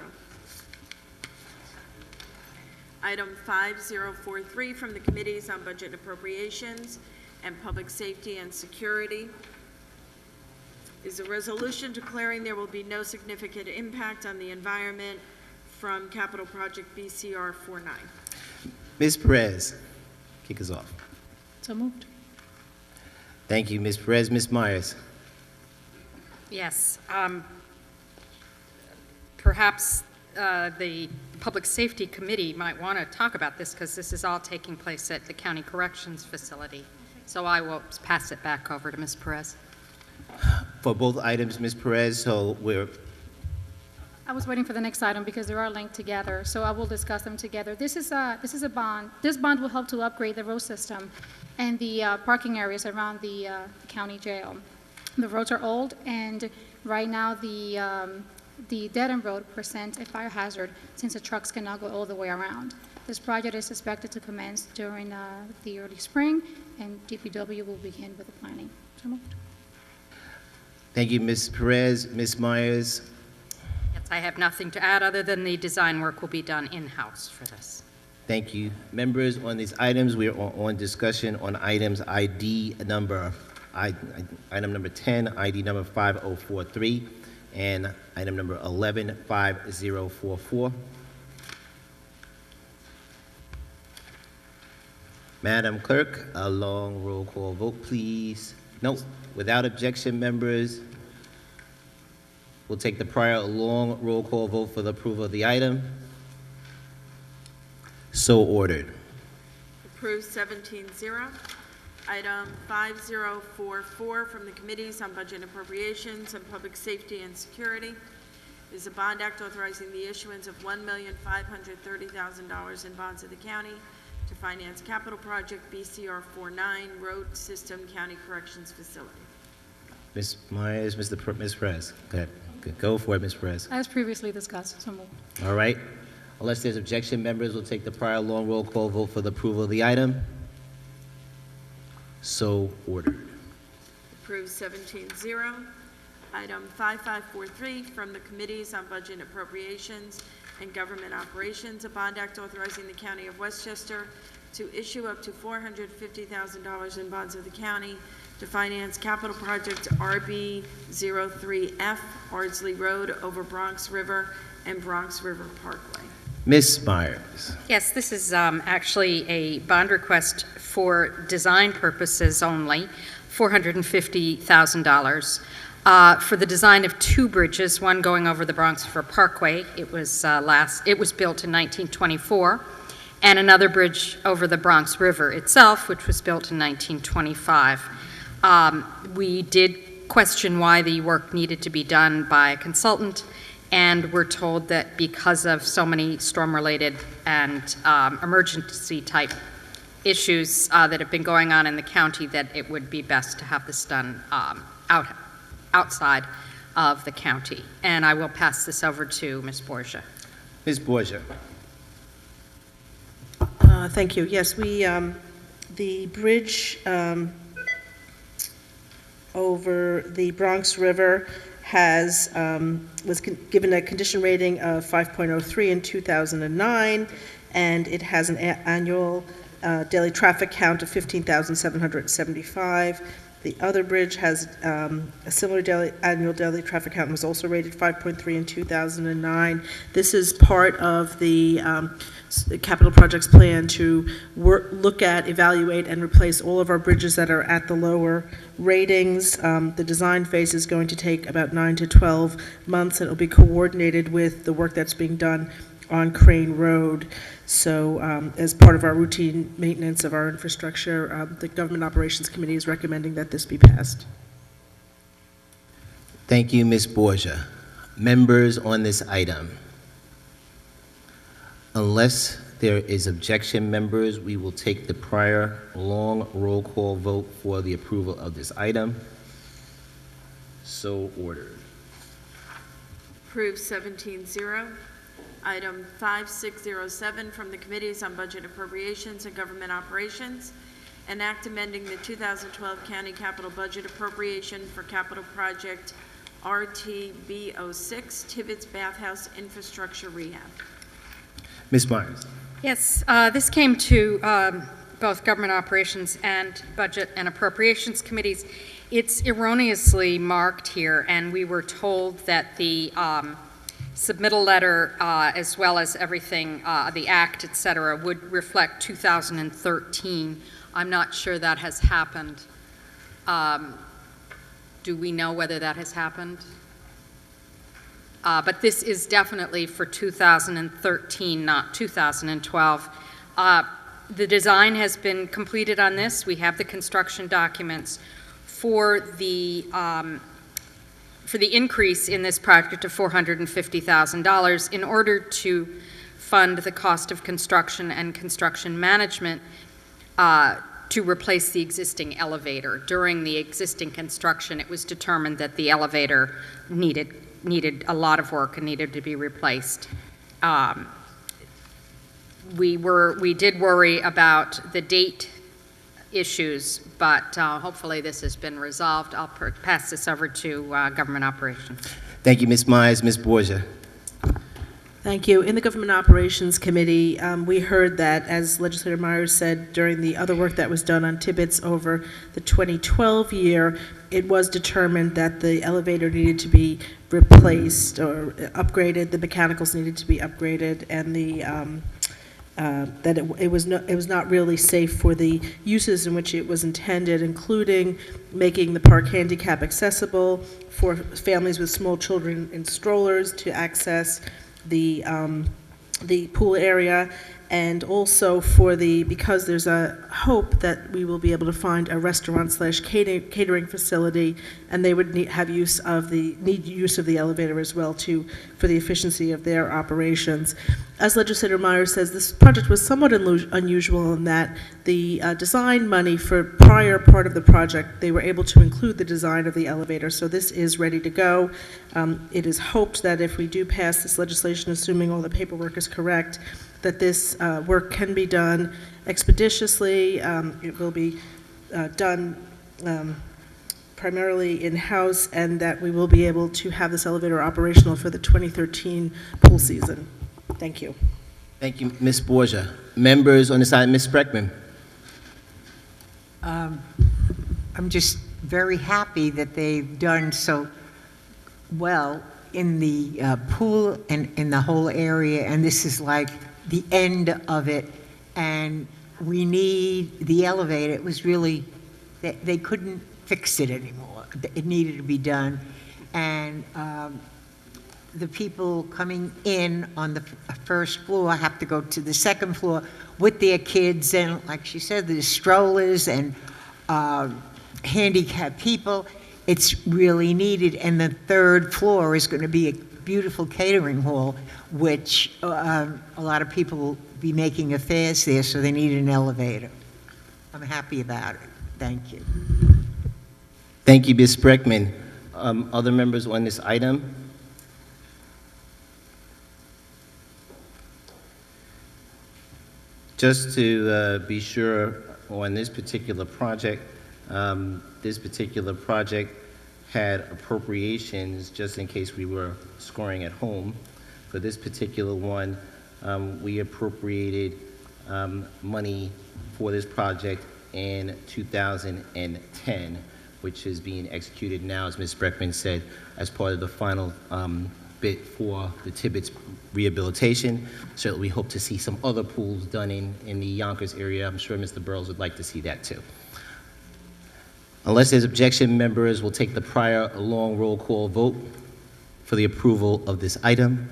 Item 5043 from the Committees on Budget and Appropriations and Public Safety and Security is a resolution declaring there will be no significant impact on the environment from Capital Project BCR 49. Ms. Perez, kick us off. So moved. Thank you, Ms. Perez. Ms. Myers. Yes. Perhaps the Public Safety Committee might want to talk about this because this is all taking place at the County Corrections Facility. So I will pass it back over to Ms. Perez. For both items, Ms. Perez, so I was waiting for the next item because they are linked together, so I will discuss them together. This is a bond. This bond will help to upgrade the road system and the parking areas around the county jail. The roads are old, and right now the dead-end road presents a fire hazard since the trucks cannot go all the way around. This project is expected to commence during the early spring, and DPW will begin with the planning. So moved. Thank you, Ms. Perez. Ms. Myers. Yes, I have nothing to add other than the design work will be done in-house for this. Thank you. Members, on these items, we are on discussion on items item number 10, ID number 5043, and item number 115044. Madam Clerk, a long roll call vote, please. No, without objection, members, we'll take the prior long roll call vote for the approval of the item. So ordered. Approved 17-0. Item 5044 from the Committees on Budget and Appropriations and Public Safety and Security is a bond act authorizing the issuance of $1,530,000 in bonds of the county to finance capital project BCR 49 Road System County Corrections Facility. Ms. Myers, Ms. Perez. Go ahead. Go for it, Ms. Perez. As previously discussed, so moved. All right. Unless there's objection, members will take the prior long roll call vote for the approval of the item. So ordered. Approved 17-0. Item 5543 from the Committees on Budget and Appropriations and Government Operations, a bond act authorizing the County of Westchester to issue up to $450,000 in bonds of the county to finance capital project RB03F, Ardsley Road over Bronx River and Bronx River Parkway. Ms. Myers. Yes, this is actually a bond request for design purposes only, $450,000. For the design of two bridges, one going over the Bronx River Parkway. It was built in 1924, and another bridge over the Bronx River itself, which was built in 1925. We did question why the work needed to be done by a consultant, and we're told that because of so many storm-related and emergency-type issues that have been going on in the county, that it would be best to have this done outside of the county. And I will pass this over to Ms. Borgia. Ms. Borgia. Thank you. Yes, the bridge over the Bronx River was given a condition rating of 5.03 in 2009, and it has an annual daily traffic count of 15,775. The other bridge has a similar annual daily traffic count and was also rated 5.3 in 2009. This is part of the capital projects plan to look at, evaluate, and replace all of our bridges that are at the lower ratings. The design phase is going to take about 9 to 12 months, and it will be coordinated with the work that's being done on Crane Road. So as part of our routine maintenance of our infrastructure, the Government Operations Committee is recommending that this be passed. Thank you, Ms. Borgia. Members on this item. Unless there is objection, members, we will take the prior long roll call vote for the approval of this item. So ordered. Approved 17-0. Item 5607 from the Committees on Budget Appropriations and Government Operations, an act amending the 2012 County Capital Budget Appropriation for Capital Project RTB06, Tibbetts Bathhouse Infrastructure Rehab. Ms. Myers. Yes, this came to both Government Operations and Budget and Appropriations Committees. It's erroneously marked here, and we were told that the submittal letter, as well as everything, the act, et cetera, would reflect 2013. I'm not sure that has happened. Do we know whether that has happened? But this is definitely for 2013, not 2012. The design has been completed on this. We have the construction documents for the increase in this project of $450,000 in order to fund the cost of construction and construction management to replace the existing elevator. During the existing construction, it was determined that the elevator needed a lot of work and needed to be replaced. We did worry about the date issues, but hopefully this has been resolved. I'll pass this over to Government Operations. Thank you, Ms. Myers. Ms. Borgia. Thank you. In the Government Operations Committee, we heard that, as Legislator Myers said, during the other work that was done on Tibbetts over the 2012 year, it was determined that the elevator needed to be replaced or upgraded, the mechanicals needed to be upgraded, and that it was not really safe for the uses in which it was intended, including making the park handicap accessible for families with small children in strollers to access the pool area, and also because there's a hope that we will be able to find a restaurant/catering facility, and they would need use of the elevator as well for the efficiency of their operations. As Legislator Myers says, this project was somewhat unusual in that the design money for prior part of the project, they were able to include the design of the elevator, so this is ready to go. It is hoped that if we do pass this legislation, assuming all the paperwork is correct, that this work can be done expeditiously. It will be done primarily in-house, and that we will be able to have this elevator operational for the 2013 pool season. Thank you. Thank you, Ms. Borgia. Members on the side, Ms. Spreckman. I'm just very happy that they've done so well in the pool and in the whole area, and this is like the end of it, and we need the elevator. It was really, they couldn't fix it anymore. It needed to be done, and the people coming in on the first floor have to go to the second floor with their kids, and like she said, there's strollers and handicapped people. It's really needed, and the third floor is going to be a beautiful catering hall, which a lot of people will be making affairs there, so they need an elevator. I'm happy about it. Thank you. Thank you, Ms. Spreckman. Other members on this item? Just to be sure on this particular project had appropriations, just in case we were scoring at home. For this particular one, we appropriated money for this project in 2010, which is being executed now, as Ms. Spreckman said, as part of the final bit for the Tibbetts rehabilitation. So we hope to see some other pools done in the Yonkers area. I'm sure Mr. Burrows would like to see that too. Unless there's objection, members will take the prior long roll call vote for the approval of this item.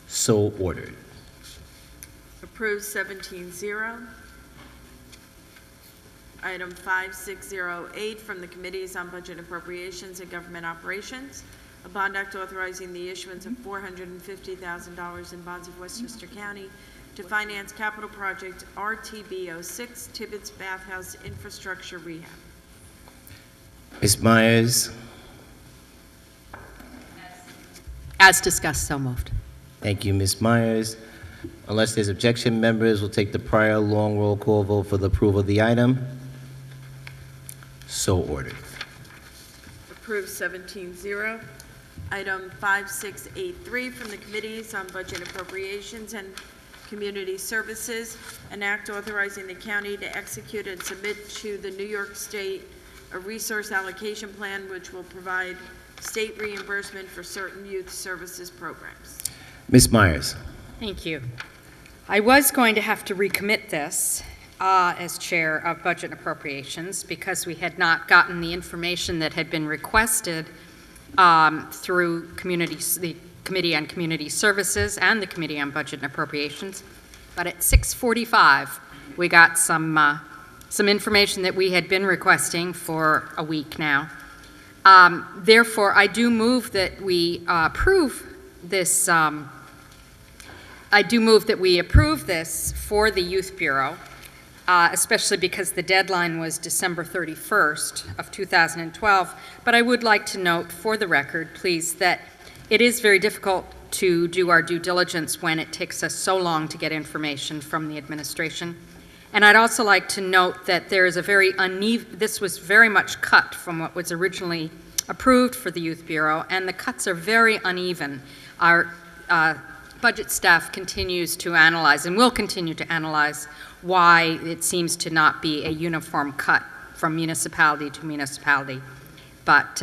So ordered. Approved 17-0. Item 5608 from the Committees on Budget Appropriations and Government Operations. A bond act authorizing the issuance of $450,000 in bonds of Westchester County to finance capital project RTB06 Tibbetts Bathhouse Infrastructure Rehab. Ms. Myers. As discussed, so moved. Thank you, Ms. Myers. Unless there's objection, members will take the prior long roll call vote for the approval of the item. So ordered. Approved 17-0. Item 5683 from the Committees on Budget Appropriations and Community Services, an act authorizing the county to execute and submit to the New York State a resource allocation plan which will provide state reimbursement for certain youth services programs. Ms. Myers. Thank you. I was going to have to recommit this as chair of Budget and Appropriations because we had not gotten the information that had been requested through the Committee on Community Services and the Committee on Budget and Appropriations. But at 6:45, we got some information that we had been requesting for a week now. Therefore, I do move that we approve this. I do move that we approve this for the Youth Bureau, especially because the deadline was December 31st of 2012. But I would like to note for the record, please, that it is very difficult to do our due diligence when it takes us so long to get information from the administration. And I'd also like to note that there is a very uneven, this was very much cut from what was originally approved for the Youth Bureau, and the cuts are very uneven. Our budget staff continues to analyze and will continue to analyze why it seems to not be a uniform cut from municipality to municipality. But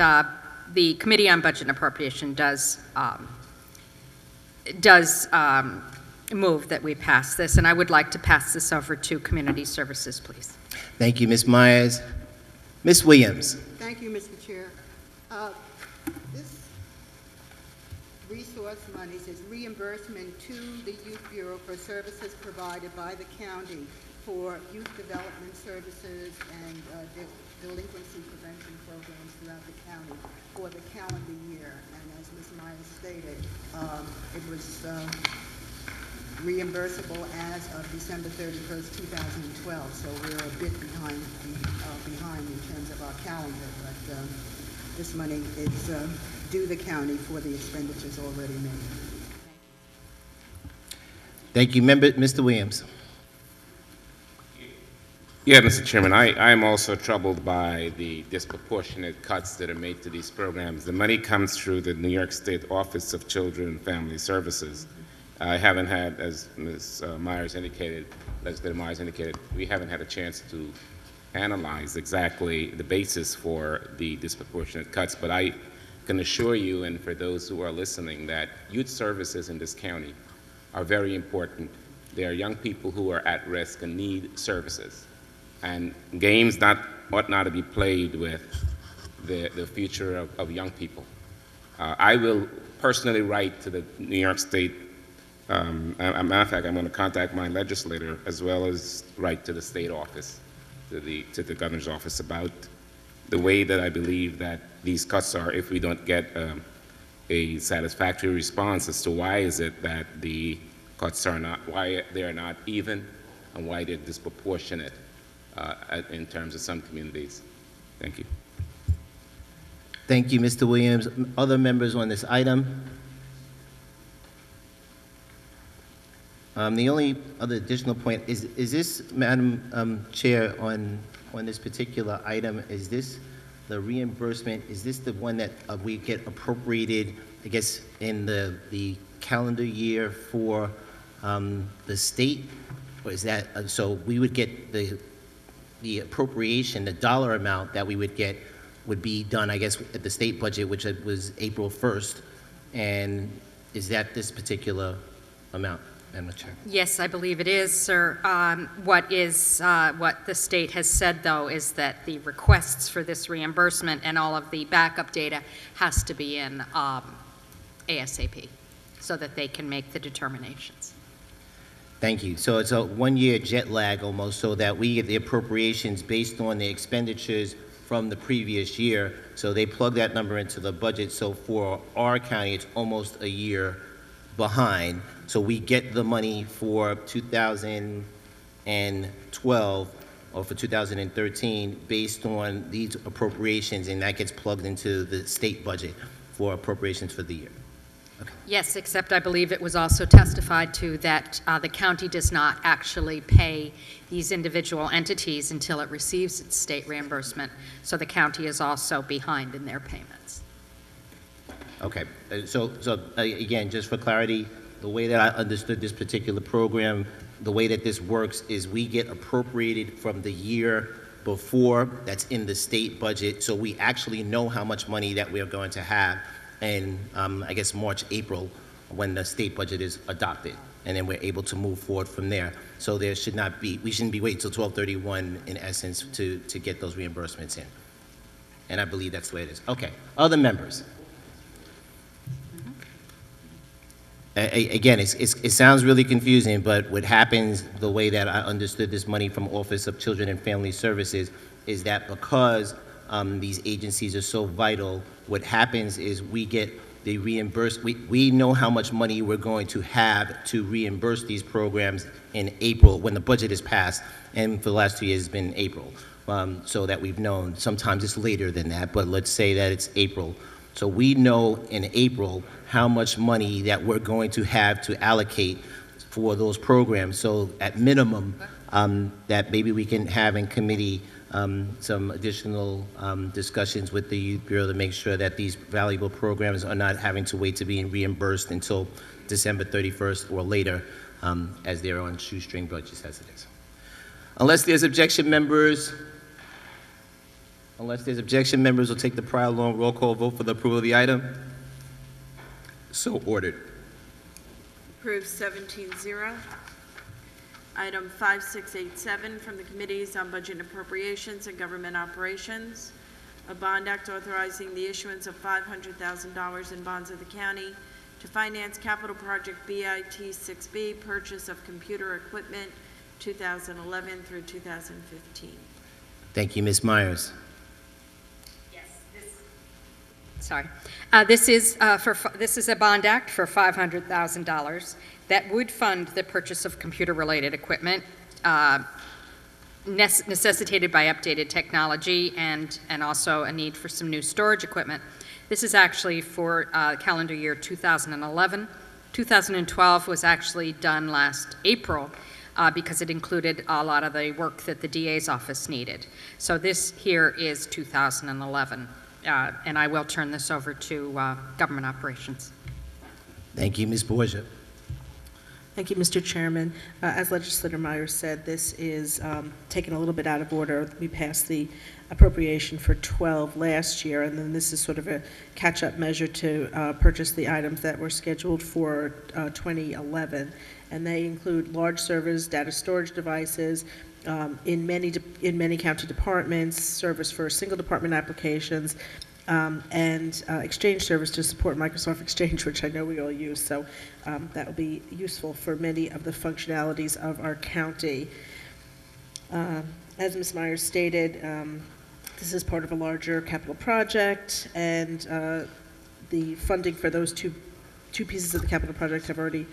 the Committee on Budget and Appropriation does move that we pass this, and I would like to pass this over to Community Services, please. Thank you, Ms. Myers. Ms. Williams. Thank you, Mr. Chair. This resource monies is reimbursement to the Youth Bureau for services provided by the county for youth development services and delinquency prevention programs throughout the county for the calendar year. And as Ms. Myers stated, it was reimbursable as of December 31st, 2012. So we're a bit behind in terms of our calendar, but this money is due the county for the expenditures already made. Thank you, Member. Mr. Williams. Yeah, Mr. Chairman, I am also troubled by the disproportionate cuts that are made to these programs. The money comes through the New York State Office of Children and Family Services. I haven't had, as Ms. Myers indicated, Legislator Myers indicated, we haven't had a chance to analyze exactly the basis for the disproportionate cuts, but I can assure you, and for those who are listening, that youth services in this county are very important. They are young people who are at risk and need services. And games ought not to be played with the future of young people. I will personally write to the New York State, as a matter of fact, I'm going to contact my legislator as well as write to the state office, to the governor's office about the way that I believe that these cuts are if we don't get a satisfactory response as to why is it that the cuts are not, why they are not even and why they're disproportionate in terms of some communities. Thank you. Thank you, Mr. Williams. Other members on this item? The only other additional point is this, Madam Chair, on this particular item, is this the reimbursement, is this the one that we get appropriated, I guess, in the calendar year for the state? Or is that, so we would get the appropriation, the dollar amount that we would get would be done, I guess, at the state budget, which was April 1st. And is that this particular amount, Madam Chair? Yes, I believe it is, sir. What the state has said, though, is that the requests for this reimbursement and all of the backup data has to be in ASAP so that they can make the determinations. Thank you. So it's a one-year jet lag almost, so that we get the appropriations based on the expenditures from the previous year. So they plug that number into the budget. So for our county, it's almost a year behind. So we get the money for 2012 or for 2013 based on these appropriations, and that gets plugged into the state budget for appropriations for the year. Okay. Yes, except I believe it was also testified to that the county does not actually pay these individual entities until it receives its state reimbursement. So the county is also behind in their payments. Okay, so again, just for clarity, the way that I understood this particular program, the way that this works is we get appropriated from the year before that's in the state budget, so we actually know how much money that we're going to have in, I guess, March, April, when the state budget is adopted, and then we're able to move forward from there. So there should not be, we shouldn't be waiting till 12/31, in essence, to get those reimbursements in. And I believe that's the way it is. Okay, other members? Again, it sounds really confusing, but what happens, the way that I understood this money from Office of Children and Family Services, is that because these agencies are so vital, what happens is we get the we know how much money we're going to have to reimburse these programs in April when the budget is passed, and for the last 2 years it's been April, so that we've known. Sometimes it's later than that, but let's say that it's April. So we know in April how much money that we're going to have to allocate for those programs. So at minimum, that maybe we can have in committee some additional discussions with the Youth Bureau to make sure that these valuable programs are not having to wait to be reimbursed until December 31st or later, as they're on shoestring budgets as it is. Unless there's objection, members, we'll take the prior long roll call vote for the approval of the item. So ordered. Approved 17-0. Item 5687 from the Committees on Budget and Appropriations and Government Operations, a bond act authorizing the issuance of $500,000 in bonds of the county to finance capital project BIT 6B, purchase of computer equipment 2011 through 2015. Thank you, Ms. Myers. This is a bond act for $500,000 that would fund the purchase of computer-related equipment necessitated by updated technology and also a need for some new storage equipment. This is actually for calendar year 2011. 2012 was actually done last April, because it included a lot of the work that the DA's office needed. So this here is 2011, and I will turn this over to Government Operations. Thank you, Ms. Borgia. Thank you, Mr. Chairman. As Legislator Myers said, this is taken a little bit out of order. We passed the appropriation for 12 last year, and then this is sort of a catch-up measure to purchase the items that were scheduled for 2011. And they include large servers, data storage devices, in many county departments, service for single department applications, and Exchange service to support Microsoft Exchange, which I know we all use. So that will be useful for many of the functionalities of our county. As Ms. Myers stated, this is part of a larger capital project, and the funding for those two pieces of the capital project have already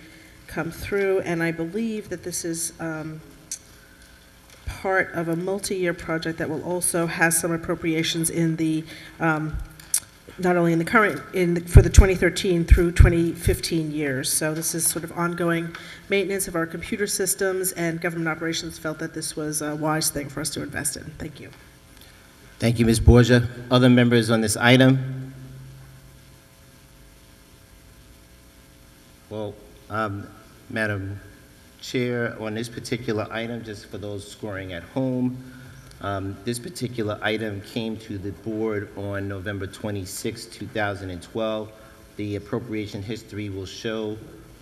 come through, and I believe that this is part of a multi-year project that will also have some appropriations in the not only in the current for the 2013 through 2015 years. So this is sort of ongoing maintenance of our computer systems, and Government Operations felt that this was a wise thing for us to invest in. Thank you. Thank you, Ms. Borgia. Other members on this item? Well, Madam Chair, on this particular item, just for those scoring at home, this particular item came to the board on November 26, 2012. The appropriation history will show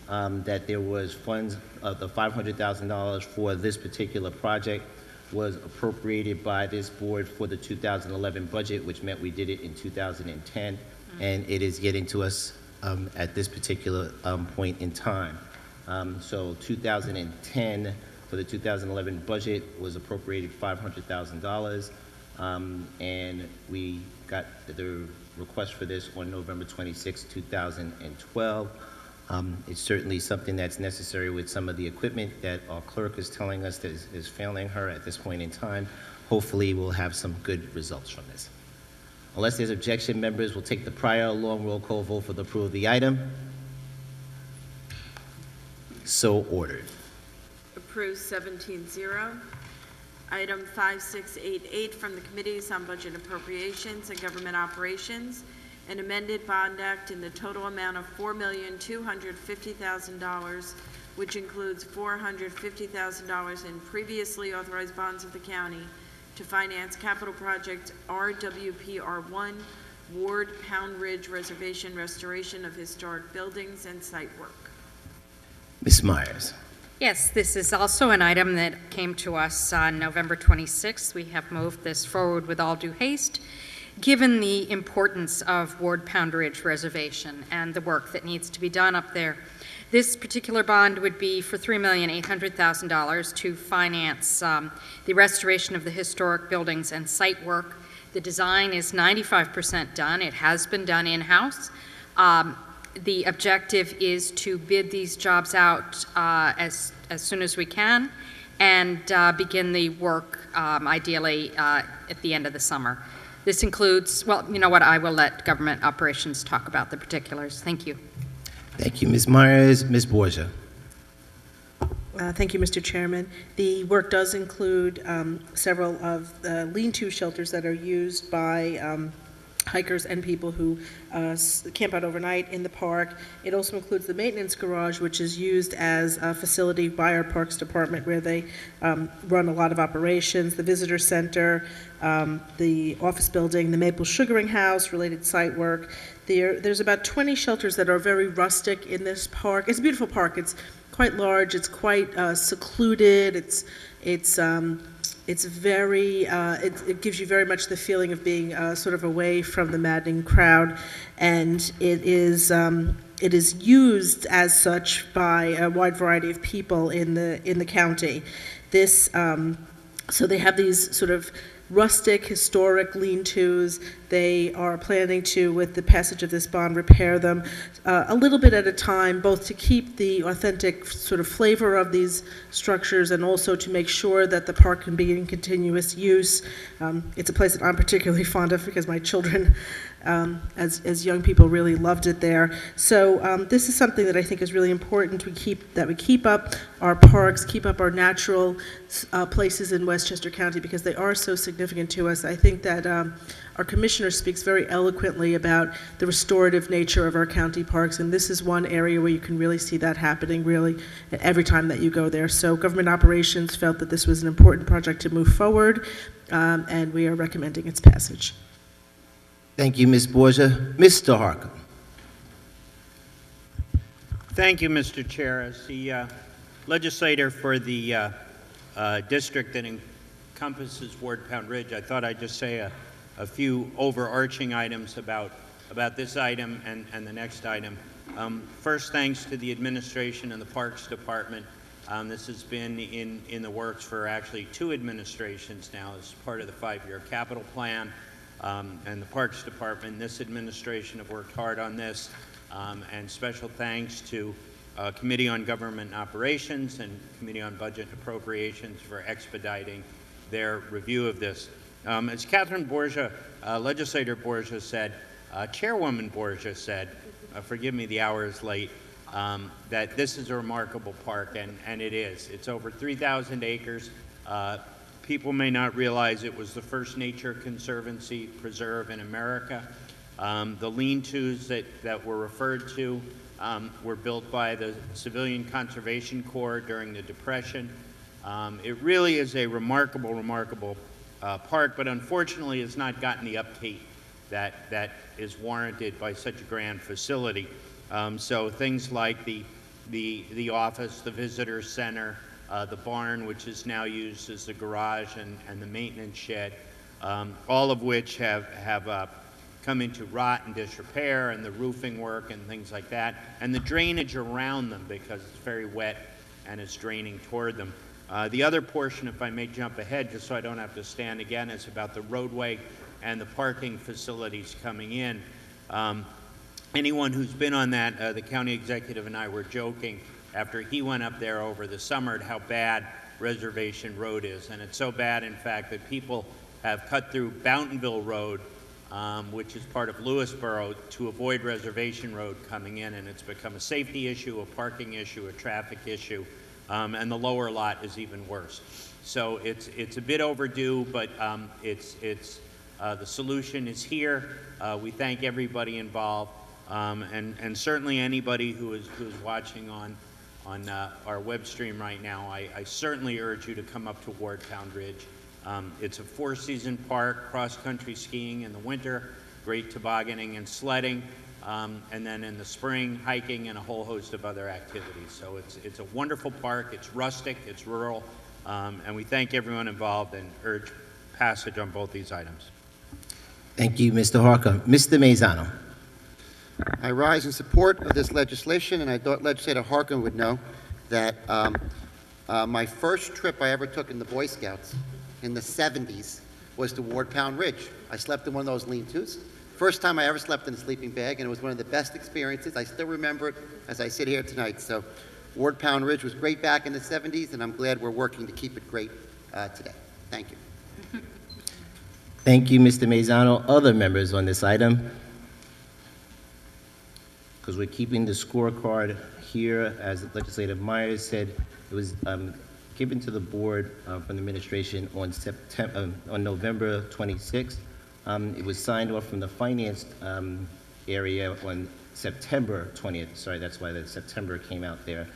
that there was funds of the $500,000 for this particular project was appropriated by this board for the 2011 budget, which meant we did it in 2010, and it is getting to us at this particular point in time. So 2010, for the 2011 budget, was appropriated $500,000, and we got the request for this on November 26, 2012. It's certainly something that's necessary with some of the equipment that our clerk is telling us that is failing her at this point in time. Hopefully, we'll have some good results from this. Unless there's objection, members will take the prior long roll call vote for the approval of the item. So ordered. Approved 17-0. Item 5688 from the Committees on Budget Appropriations and Government Operations, an amended bond act in the total amount of $4,250,000, which includes $450,000 in previously authorized bonds of the county to finance capital project RWPR1, Ward Pound Ridge Reservation restoration of historic buildings and site work. Ms. Myers. Yes, this is also an item that came to us on November 26th. We have moved this forward with all due haste, given the importance of Ward Pound Ridge Reservation and the work that needs to be done up there. This particular bond would be for $3,800,000 to finance the restoration of the historic buildings and site work. The design is 95% done. It has been done in-house. The objective is to bid these jobs out as soon as we can and begin the work ideally at the end of the summer. This includes, well, you know what, I will let Government Operations talk about the particulars. Thank you. Thank you, Ms. Myers. Ms. Borgia. Thank you, Mr. Chairman. The work does include several of the lean-to shelters that are used by hikers and people who camp out overnight in the park. It also includes the maintenance garage, which is used as a facility by our Parks Department where they run a lot of operations, the visitor center, the office building, the maple sugaring house, related site work. There's about 20 shelters that are very rustic in this park. It's a beautiful park. It's quite large. It's quite secluded. It's very, it gives you very much the feeling of being sort of away from the maddening crowd, and it is used as such by a wide variety of people in the county. This, so they have these sort of rustic, historic lean-tos. They are planning to, with the passage of this bond, repair them a little bit at a time, both to keep the authentic sort of flavor of these structures and also to make sure that the park can be in continuous use. It's a place that I'm particularly fond of because my children as young people really loved it there. So this is something that I think is really important. We keep up our parks, keep up our natural places in Westchester County, because they are so significant to us. I think that our commissioner speaks very eloquently about the restorative nature of our county parks, and this is one area where you can really see that happening really every time that you go there. So Government Operations felt that this was an important project to move forward, and we are recommending its passage. Thank you, Ms. Borgia. Mr. Harkin. Thank you, Mr. Chair. As the legislator for the district that encompasses Ward Pound Ridge, I thought I'd just say a few overarching items about this item and the next item. First, thanks to the administration and the Parks Department. This has been in the works for actually 2 administrations now as part of the 5-year capital plan. And the Parks Department, this administration have worked hard on this. And special thanks to Committee on Government Operations and Committee on Budget and Appropriations for expediting their review of this. As Catherine Borgia, Legislator Borgia said, Chairwoman Borgia said, forgive me, the hour is late, that this is a remarkable park, and it is. It's over 3,000 acres. People may not realize it was the first nature conservancy preserve in America. The lean-tos that were referred to were built by the Civilian Conservation Corps during the Depression. It really is a remarkable park, but unfortunately has not gotten the upkeep that is warranted by such a grand facility. So things like the office, the visitor center, the barn, which is now used as the garage and the maintenance shed, all of which have come into rot and disrepair, and the roofing work and things like that, and the drainage around them because it's very wet and it's draining toward them. The other portion, if I may jump ahead just so I don't have to stand again, is about the roadway and the parking facilities coming in. Anyone who's been on that, the county executive and I were joking after he went up there over the summer at how bad Reservation Road is. And it's so bad, in fact, that people have cut through Bountonville Road, which is part of Lewisboro, to avoid Reservation Road coming in, and it's become a safety issue, a parking issue, a traffic issue, and the lower lot is even worse. So it's a bit overdue, but the solution is here. We thank everybody involved, and certainly anybody who is watching on our web stream right now. I certainly urge you to come up to Ward Pound Ridge. It's a 4-season park, cross-country skiing in the winter, great tobogganing and sledding, and then in the spring, hiking and a whole host of other activities. So it's a wonderful park. It's rustic, it's rural, and we thank everyone involved and urge passage on both these items. Thank you, Mr. Harkin. Mr. Mazzano. I rise in support of this legislation, and I thought Legislator Harkin would know that my first trip I ever took in the Boy Scouts in the 70s was to Ward Pound Ridge. I slept in one of those lean-tos. First time I ever slept in a sleeping bag, and it was one of the best experiences. I still remember it as I sit here tonight. So Ward Pound Ridge was great back in the 70s, and I'm glad we're working to keep it great today. Thank you. Thank you, Mr. Mazzano. Other members on this item? Because we're keeping the scorecard here, as Legislator Myers said, it was given to the board from the administration on November 26th. It was signed off from the finance area on September 20th. Sorry, that's why the September came out there.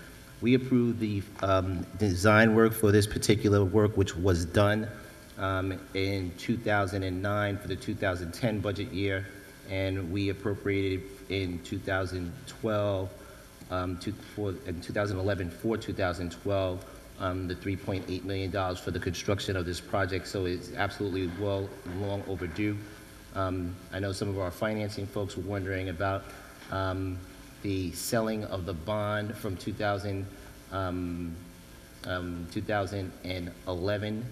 We approved the design work for this particular work, which was done in 2009 for the 2010 budget year, and we appropriated in 2012, in 2011 for 2012, the $3.8 million for the construction of this project, so it's absolutely long overdue. I know some of our financing folks were wondering about the selling of the bond from 2011,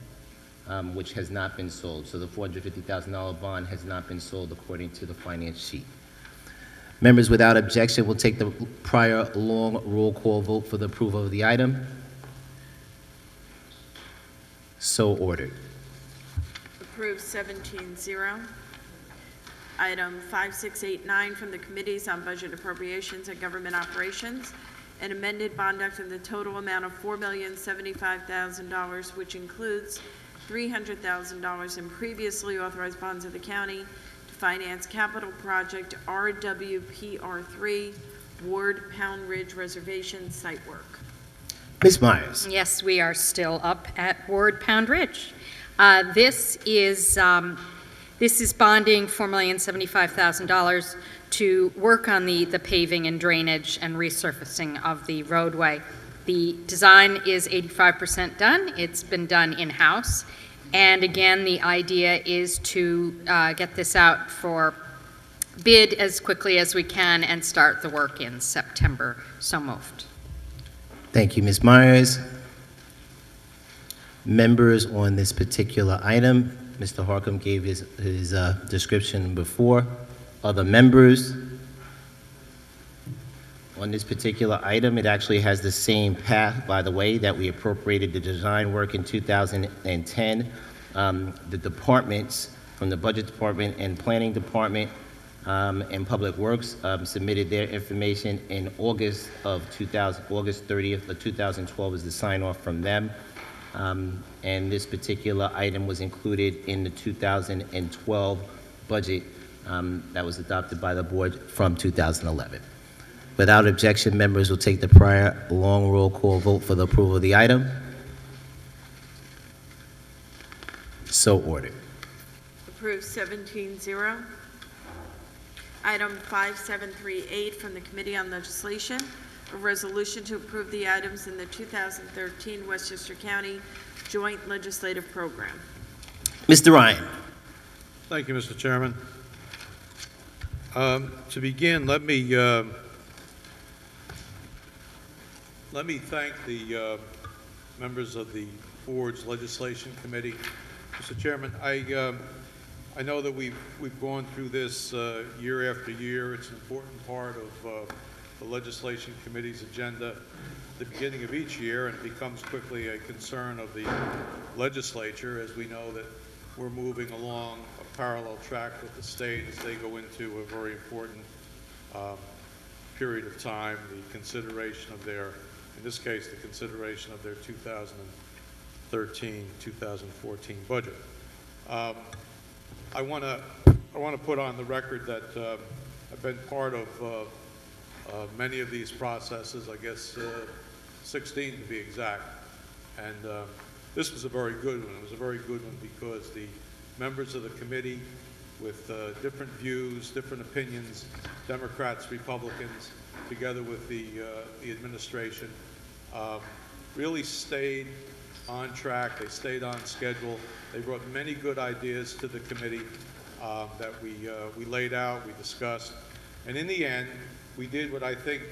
which has not been sold. So the $450,000 bond has not been sold according to the finance sheet. Members, without objection, will take the prior long roll call vote for the approval of the item. So ordered. Approved 17-0. Item 5689 from the Committees on Budget Appropriations and Government Operations, an amended bond act in the total amount of $4,075,000, which includes $300,000 in previously authorized bonds of the county to finance capital project RWPR3, Ward Pound Ridge Reservation site work. Ms. Myers. Yes, we are still up at Ward Pound Ridge. This is bonding $4,075,000 to work on the paving and drainage and resurfacing of the roadway. The design is 85% done. It's been done in-house. And again, the idea is to get this out for bid as quickly as we can and start the work in September. So moved. Thank you, Ms. Myers. Members on this particular item, Mr. Harcum gave his description before. Other members on this particular item, it actually has the same path, by the way, that we appropriated the design work in 2010. The departments, from the Budget Department and Planning Department and Public Works, submitted their information in August 30th of 2012 is the sign-off from them. And this particular item was included in the 2012 budget that was adopted by the board from 2011. Without objection, members will take the prior long roll call vote for the approval of the item. So ordered. Approved 17-0. Item 5738 from the Committee on Legislation, a resolution to approve the items in the 2013 Westchester County Joint Legislative Program. Mr. Ryan. Thank you, Mr. Chairman. To begin, let me thank the members of the board's legislation committee. Mr. Chairman, I know that we've gone through this year after year. It's an important part of the legislation committee's agenda at the beginning of each year, and it becomes quickly a concern of the legislature, as we know that we're moving along a parallel track with the state as they go into a very important period of time, the consideration of their, in this case, the consideration of their 2013-2014 budget. I want to put on the record that I've been part of many of these processes, I guess 16 to be exact, and this was a very good one. It was a very good one because the members of the committee with different views, different opinions, Democrats, Republicans, together with the administration, really stayed on track. They stayed on schedule. They brought many good ideas to the committee that we laid out, we discussed, and in the end, we did what I think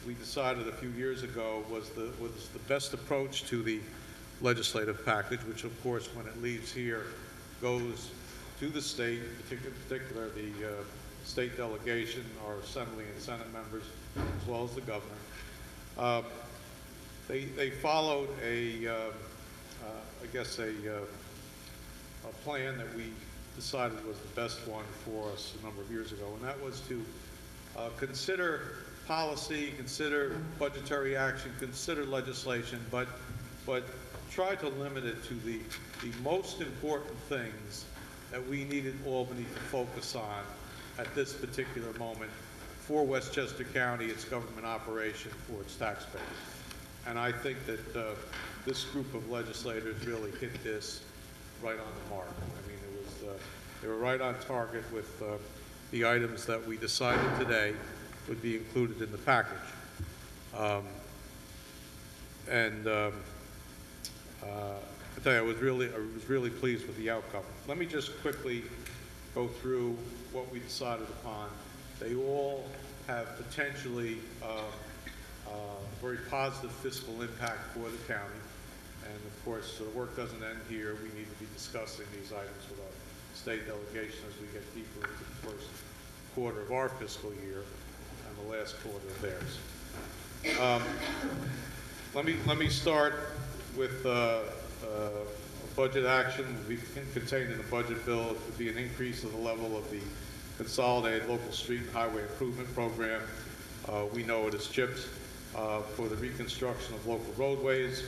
we decided a few years ago was the best approach to the legislative package, which of course, when it leaves here, goes to the state, in particular the state delegation, our Assembly and Senate members, as well as the governor. They followed I guess a plan that we decided was the best one for us a number of years ago, and that was to consider policy, consider budgetary action, consider legislation, but try to limit it to the most important things that we needed Albany to focus on at this particular moment for Westchester County, its government operation, for its taxpayers. And I think that this group of legislators really hit this right on the mark. I mean, they were right on target with the items that we decided today would be included in the package. I tell you, I was really pleased with the outcome. Let me just quickly go through what we decided upon. They all have potentially very positive fiscal impact for the county. And of course, the work doesn't end here. We need to be discussing these items with our state delegation as we get deeper into the first quarter of our fiscal year and the last quarter of theirs. Let me start with, of budget action will be contained in the budget bill. It would be an increase of the level of the Consolidated Local Street and Highway Improvement Program. We know it as CHIPS, for the reconstruction of local roadways.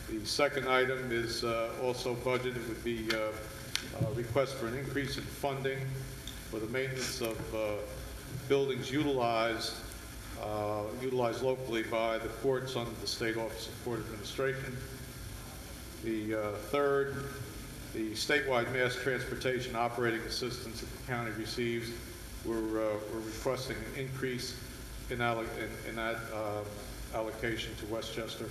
The second item is also budgeted. It would be a request for an increase in funding for the maintenance of buildings utilized locally by the courts under the State Office of Court Administration. The third, the statewide mass transportation operating assistance that the county receives. We're requesting an increase in that allocation to Westchester.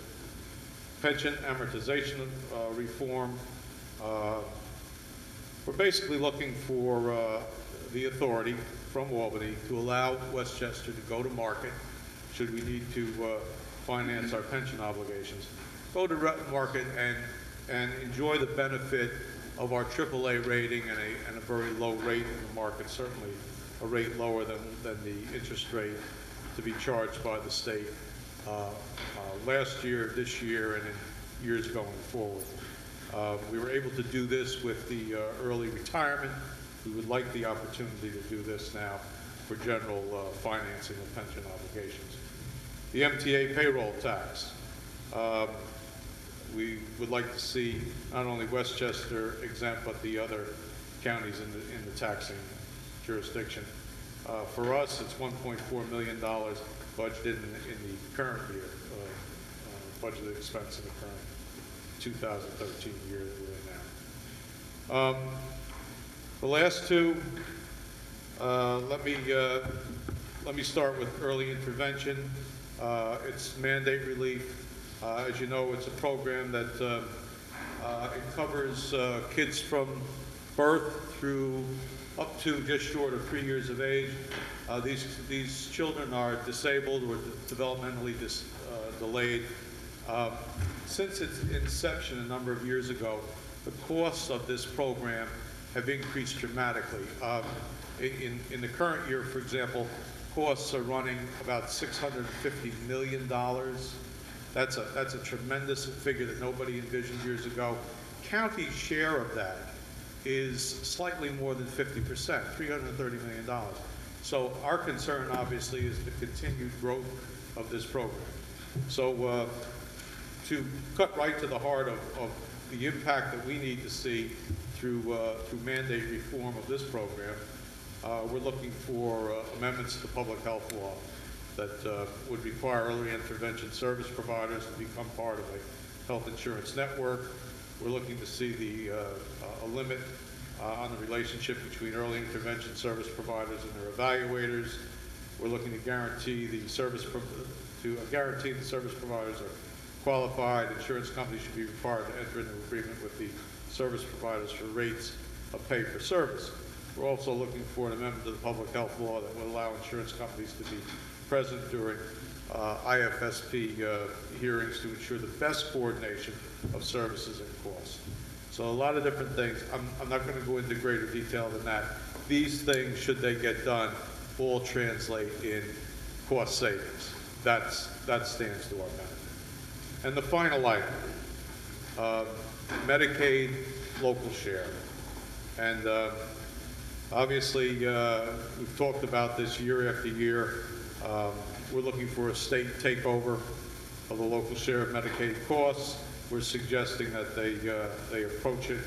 Pension amortization reform. We're basically looking for the authority from Albany to allow Westchester to go to market should we need to finance our pension obligations. Go to market and enjoy the benefit of our AAA rating and a very low rate in the market, certainly a rate lower than the interest rate to be charged by the state last year, this year, and in years going forward. We were able to do this with the early retirement. We would like the opportunity to do this now for general financing of pension obligations. The MTA payroll tax. We would like to see not only Westchester exempt, but the other counties in the taxing jurisdiction. For us, it's $1.4 million budgeted in the current year, budgeted expense in the current 2013 year that we're in now. The last two, let me start with early intervention. It's mandate relief. As you know, it's a program that it covers kids from birth through up to just short of 3 years of age. These children are disabled or developmentally delayed. Since its inception a number of years ago, the costs of this program have increased dramatically. In the current year, for example, costs are running about $650 million. That's a tremendous figure that nobody envisioned years ago. County's share of that is slightly more than 50%, $330 million. So our concern, obviously, is the continued growth of this program. So to cut right to the heart of the impact that we need to see through mandate reform of this program, we're looking for amendments to the public health law that would require early intervention service providers to become part of a health insurance network. We're looking to see a limit on the relationship between early intervention service providers and their evaluators. We're looking to guarantee the service providers are qualified. Insurance companies should be required to enter into agreement with the service providers for rates of pay for service. We're also looking for an amendment to the public health law that would allow insurance companies to be present during IFSP hearings to ensure the best coordination of services and costs. So a lot of different things. I'm not going to go into greater detail than that. These things, should they get done, all translate in cost savings. That stands to our benefit. And the final item, Medicaid local share. And obviously, we've talked about this year after year. We're looking for a state takeover of the local share of Medicaid costs. We're suggesting that they approach it.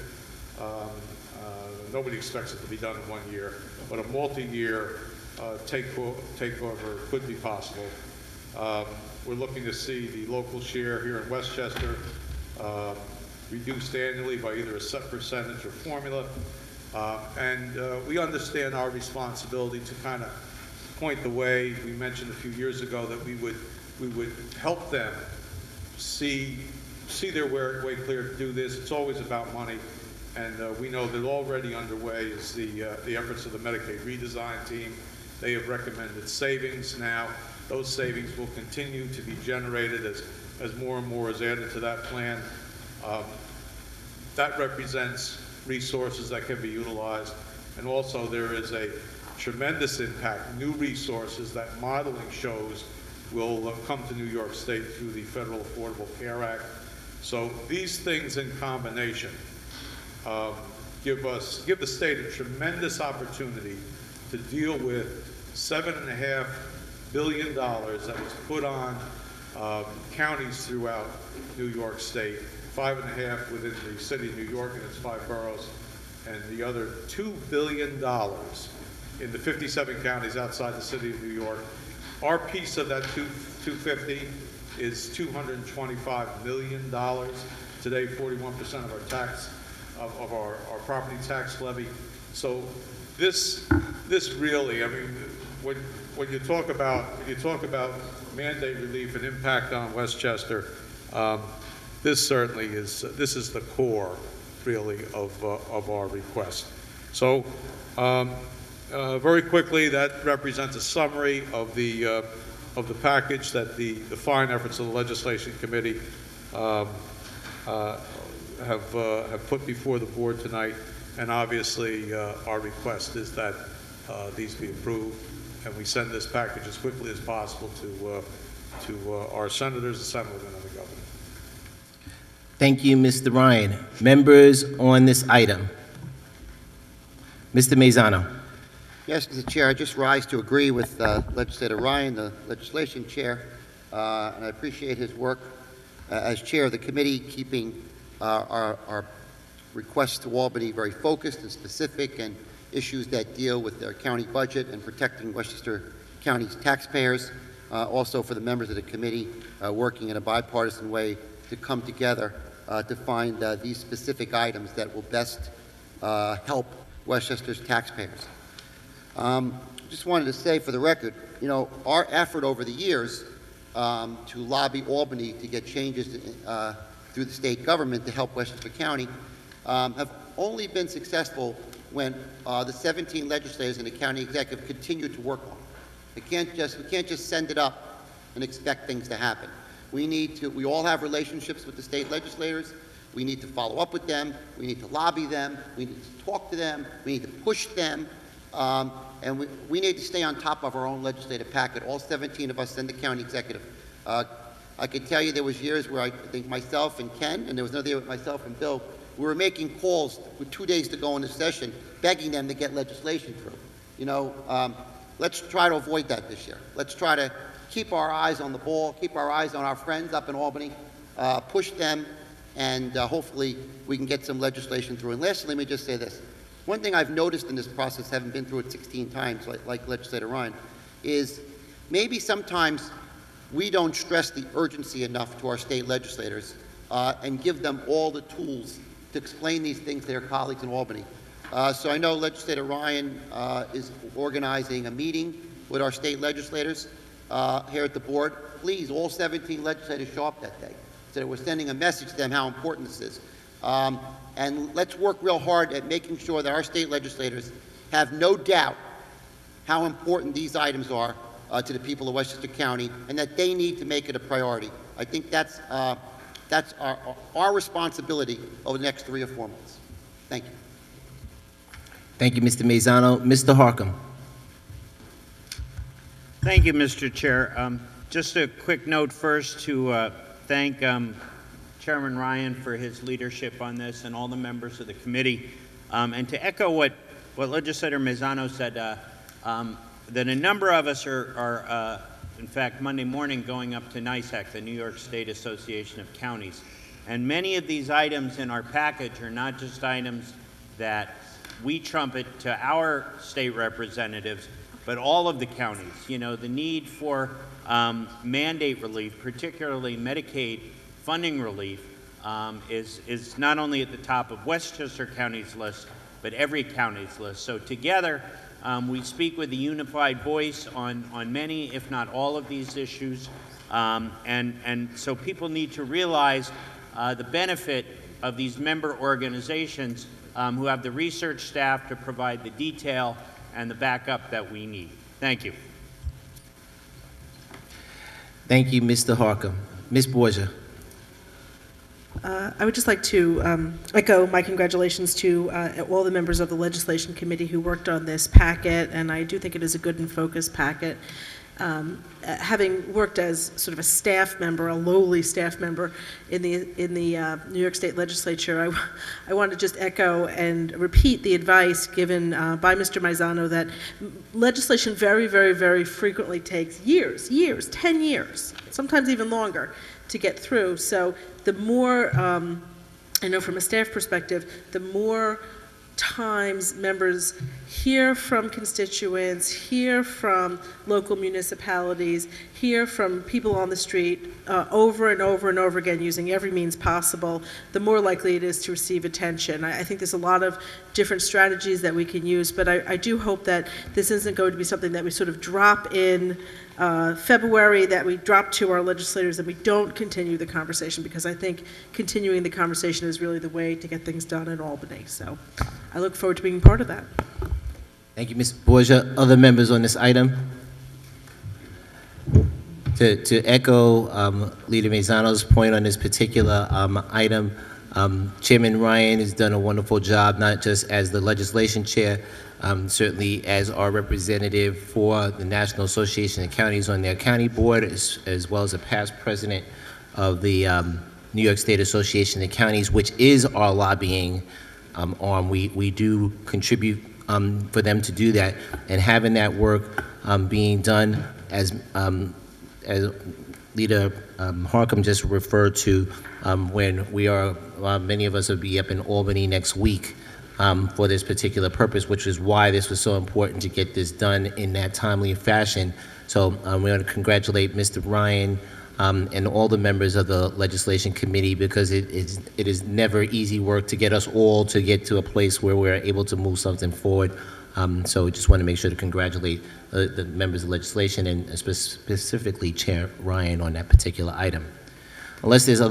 Nobody expects it to be done in 1 year, but a multi-year takeover could be possible. We're looking to see the local share here in Westchester reduced annually by either a set percentage or formula. And we understand our responsibility to kind of point the way. We mentioned a few years ago that we would help them see their way clear to do this. It's always about money, and we know that already underway is the efforts of the Medicaid redesign team. They have recommended savings now. Those savings will continue to be generated as more and more is added to that plan. That represents resources that can be utilized, and also there is a tremendous impact, new resources that modeling shows will come to New York State through the Federal Affordable Care Act. So these things in combination give the state a tremendous opportunity to deal with $7.5 billion that was put on counties throughout New York State, 5.5 within the city of New York and its 5 boroughs, and the other $2 billion in the 57 counties outside the city of New York. Our piece of that 250 is $225 million. Today, 41% of our tax, of our property tax levy. So this really, I mean, when you talk about mandate relief and impact on Westchester, this certainly is the core, really, of our request. So very quickly, that represents a summary of the package that the fine efforts of the Legislation Committee have put before the board tonight. And obviously, our request is that these be approved, and we send this package as quickly as possible to our senators, the Assemblyman, and the governor. Thank you, Mr. Ryan. Members on this item. Mr. Mazzano. Yes, Mr. Chair, I just rise to agree with Legislator Ryan, the legislation chair, and I appreciate his work as chair of the committee, keeping our requests to Albany very focused and specific, and issues that deal with their county budget and protecting Westchester County's taxpayers. Also for the members of the committee working in a bipartisan way to come together to find these specific items that will best help Westchester's taxpayers. Just wanted to say for the record, you know, our effort over the years to lobby Albany to get changes through the state government to help Westchester County have only been successful when the 17 legislators and the county executive continue to work on it. We can't just send it up and expect things to happen. We all have relationships with the state legislators. We need to follow up with them. We need to lobby them. We need to talk to them. We need to push them. And we need to stay on top of our own legislative packet, all 17 of us and the county executive. I can tell you there was years where I think myself and Ken, and there was another year with myself and Bill, we were making calls with 2 days to go in the session, begging them to get legislation through. You know, let's try to avoid that this year. Let's try to keep our eyes on the ball, keep our eyes on our friends up in Albany, push them, and hopefully we can get some legislation through. And lastly, let me just say this. One thing I've noticed in this process, having been through it 16 times, like Legislator Ryan, is maybe sometimes we don't stress the urgency enough to our state legislators and give them all the tools to explain these things to their colleagues in Albany. So I know Legislator Ryan is organizing a meeting with our state legislators here at the board. Please, all 17 legislators show up that day, so that we're sending a message to them how important this is. And let's work real hard at making sure that our state legislators have no doubt how important these items are to the people of Westchester County, and that they need to make it a priority. I think that's our responsibility over the next 3 or 4 months. Thank you. Thank you, Mr. Mazzano. Mr. Harcum. Thank you, Mr. Chair. Just a quick note first to thank Chairman Ryan for his leadership on this and all the members of the committee. And to echo what Legislator Mazzano said, that a number of us are in fact, Monday morning going up to NYSEC, the New York State Association of Counties. And many of these items in our package are not just items that we trumpet to our state representatives, but all of the counties. You know, the need for mandate relief, particularly Medicaid funding relief, is not only at the top of Westchester County's list, but every county's list. So together, we speak with a unified voice on many, if not all, of these issues. And so people need to realize the benefit of these member organizations who have the research staff to provide the detail and the backup that we need. Thank you. Thank you, Mr. Harcum. Ms. Borgia. I would just like to echo my congratulations to all the members of the Legislation Committee who worked on this packet, and I do think it is a good and focused packet. having worked as sort of a staff member, a lowly staff member in the New York State Legislature, I want to just echo and repeat the advice given by Mr. Maizano that legislation very, very, very frequently takes years, 10 years, sometimes even longer to get through. So the more, I know from a staff perspective, the more times members hear from constituents, hear from local municipalities, hear from people on the street over and over and over again using every means possible, the more likely it is to receive attention. I think there's a lot of different strategies that we can use, but I do hope that this isn't going to be something that we sort of drop in February, that we drop to our legislators and we don't continue the conversation, because I think continuing the conversation is really the way to get things done in Albany. So I look forward to being part of that. Thank you, Ms. Borgia. Other members on this item? To echo Leader Maizano's point on this particular item, Chairman Ryan has done a wonderful job, not just as the legislation chair, certainly as our representative for the National Association of Counties on their county board, as well as a past president of the New York State Association of Counties, which is our lobbying arm. We do contribute for them to do that, and having that work being done as Leader Harcum just referred to, when we are, many of us will be up in Albany next week for this particular purpose, which is why this was so important to get this done in that timely fashion. So we want to congratulate Mr. Ryan and all the members of the Legislation Committee, because it is never easy work to get us all to get to a place where we're able to move something forward. So we just want to make sure to congratulate the members of legislation, and specifically Chair Ryan, on that particular item. Unless there's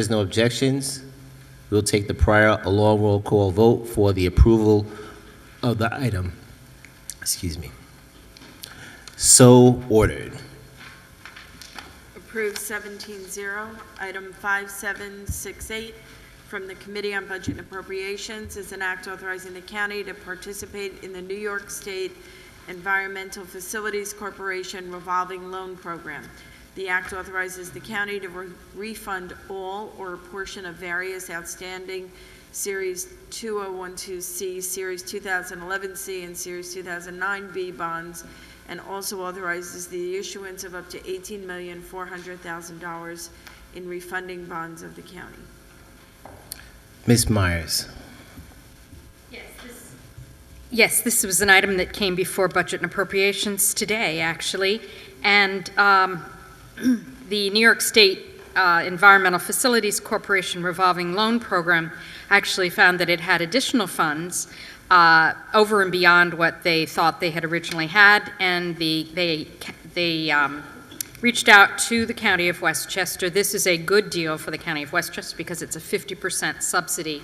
no objections, we'll take the prior long roll call vote for the approval of the item. Excuse me. So ordered. Approved 17-0. Item 5768 from the Committee on Budget and Appropriations is an act authorizing the county to participate in the New York State Environmental Facilities Corporation revolving loan program. The act authorizes the county to refund all or a portion of various outstanding Series 2012C, Series 2011C, and Series 2009B bonds, and also authorizes the issuance of up to $18,400,000 in refunding bonds of the county. Ms. Myers. Yes, this was an item that came before Budget and Appropriations today, actually, and the New York State Environmental Facilities Corporation revolving loan program actually found that it had additional funds over and beyond what they thought they had originally had, and they reached out to the County of Westchester. This is a good deal for the County of Westchester because it's a 50% subsidy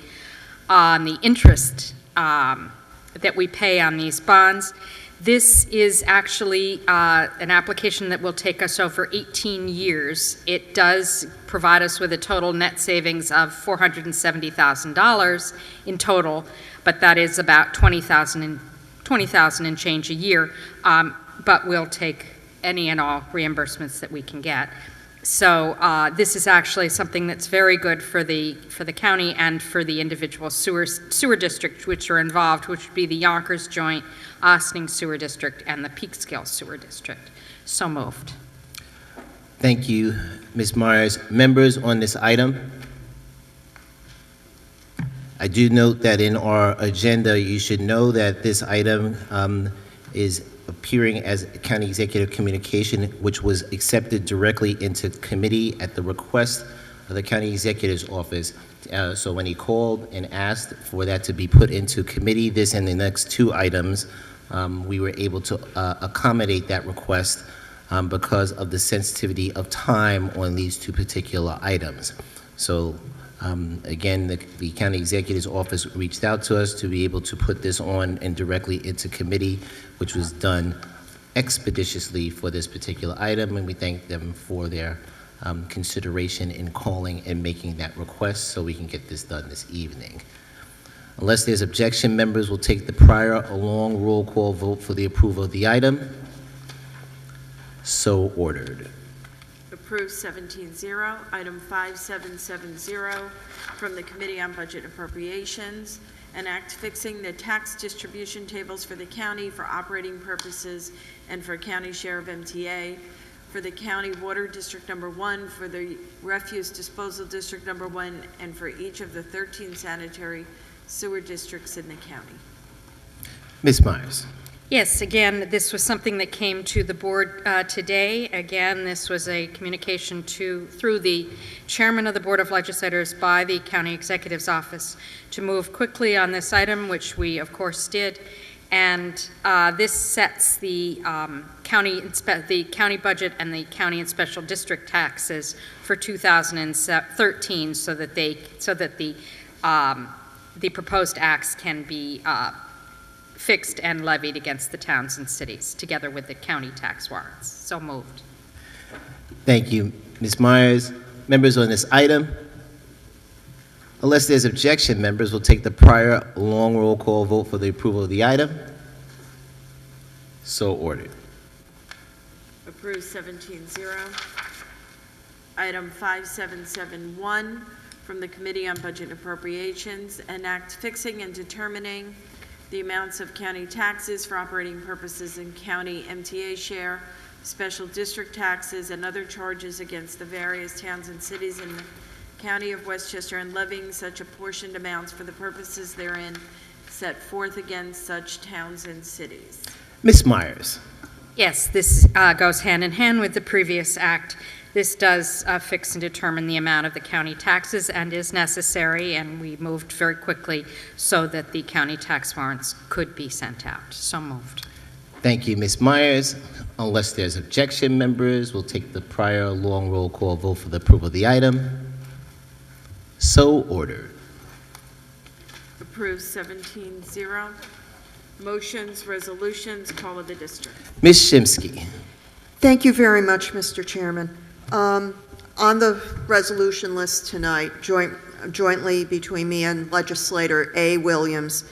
on the interest that we pay on these bonds. This is actually an application that will take us over 18 years. It does provide us with a total net savings of $470,000 in total, but that is about $20,000 and change a year. But we'll take any and all reimbursements that we can get. So this is actually something that's very good for the county and for the individual sewer districts which are involved, which would be the Yonkers Joint, Ossining Sewer District, and the Peekskill Sewer District. So moved. Thank you, Ms. Myers. Members on this item? I do note that in our agenda, you should know that this item is appearing as county executive communication, which was accepted directly into committee at the request of the county executive's office. So when he called and asked for that to be put into committee, this and the next two items, we were able to accommodate that request because of the sensitivity of time on these two particular items. So again, the county executive's office reached out to us to be able to put this on and directly into committee, which was done expeditiously for this particular item, and we thank them for their consideration in calling and making that request so we can get this done this evening. Unless there's objection, members will take the prior long roll call vote for the approval of the item. So ordered. Approved 17-0. Item 5770 from the Committee on Budget Appropriations, an act fixing the tax distribution tables for the county for operating purposes and for county share of MTA, for the County Water District Number 1, for the Refuse Disposal District Number 1, and for each of the 13 sanitary sewer districts in the county. Ms. Myers. Yes, again, this was something that came to the board today. Again, this was a communication through the chairman of the Board of Legislators by the County Executive's Office to move quickly on this item, which we, of course, did. And this sets the county budget and the county and special district taxes for 2013, so that the proposed acts can be fixed and levied against the towns and cities, together with the county tax warrants. So moved. Thank you, Ms. Myers. Members on this item, unless there's objection, members will take the prior long roll call vote for the approval of the item. So ordered. Approved 17-0. Item 5771 from the Committee on Budget Appropriations, an act fixing and determining the amounts of county taxes for operating purposes and county MTA share, special district taxes, and other charges against the various towns and cities in the County of Westchester, and levying such apportioned amounts for the purposes therein set forth against such towns and cities. Ms. Myers. Yes, this goes hand in hand with the previous act. This does fix and determine the amount of the county taxes and is necessary, and we moved very quickly so that the county tax warrants could be sent out. So moved. Thank you, Ms. Myers. Unless there's objection, members will take the prior long roll call vote for the approval of the item. So ordered. Approved 17-0. Motions, resolutions, call of the district. Ms. Shimsky. Thank you very much, Mr. Chairman. On the resolution list tonight, jointly between me and Legislator A. Williams,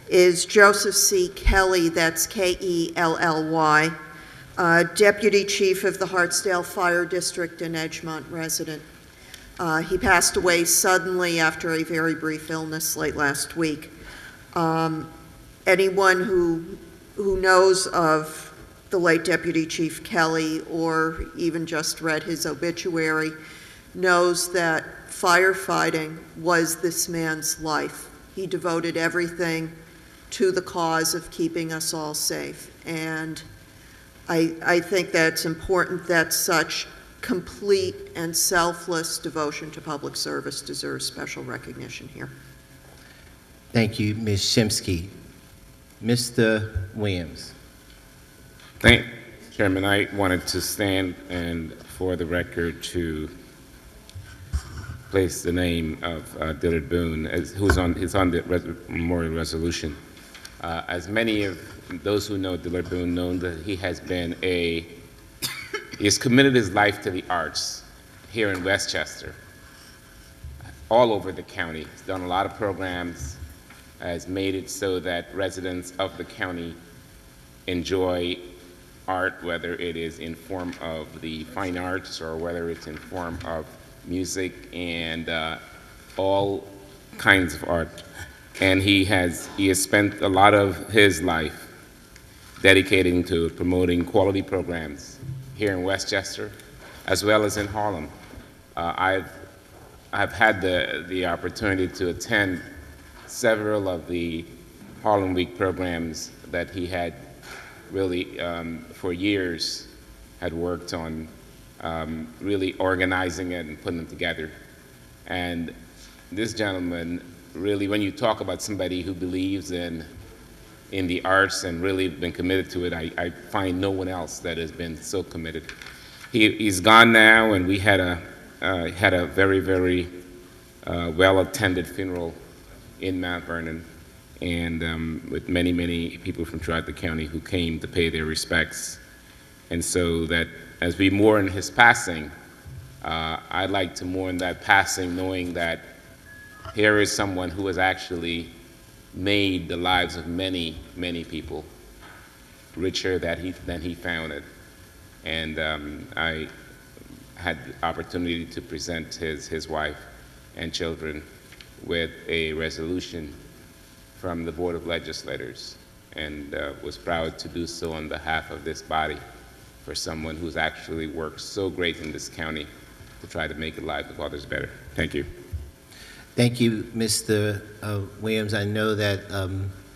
is Joseph C. Kelly, that's Kelly, Deputy Chief of the Hartsdale Fire District and Edgemont resident. He passed away suddenly after a very brief illness late last week. Anyone who knows of the late Deputy Chief Kelly, or even just read his obituary, knows that firefighting was this man's life. He devoted everything to the cause of keeping us all safe. And I think that's important that such complete and selfless devotion to public service deserves special recognition here. Thank you, Ms. Shimsky. Mr. Williams. Thank you, Chairman. I wanted to stand and, for the record, to place the name of Dillard Boone, who's on the memorial resolution. As many of those who know Dillard Boone know that he has committed his life to the arts here in Westchester, all over the county. He's done a lot of programs, has made it so that residents of the county enjoy art, whether it is in form of the fine arts or whether it's in form of music and all kinds of art. And he has spent a lot of his life dedicating to promoting quality programs here in Westchester, as well as in Harlem. I've had the opportunity to attend several of the Harlem Week programs that he had really, for years, had worked on really organizing it and putting them together. And this gentleman, really, when you talk about somebody who believes in the arts and really been committed to it, I find no one else that has been so committed. He's gone now, and we had a very, very well-attended funeral in Mount Vernon, and with many, many people from throughout the county who came to pay their respects. And so that as we mourn his passing, I'd like to mourn that passing knowing that here is someone who has actually made the lives of many, many people richer than he found it. And I had the opportunity to present his wife and children with a resolution from the Board of Legislators, and was proud to do so on behalf of this body for someone who's actually worked so great in this county to try to make the lives of others better. Thank you. Thank you, Mr. Williams. I know that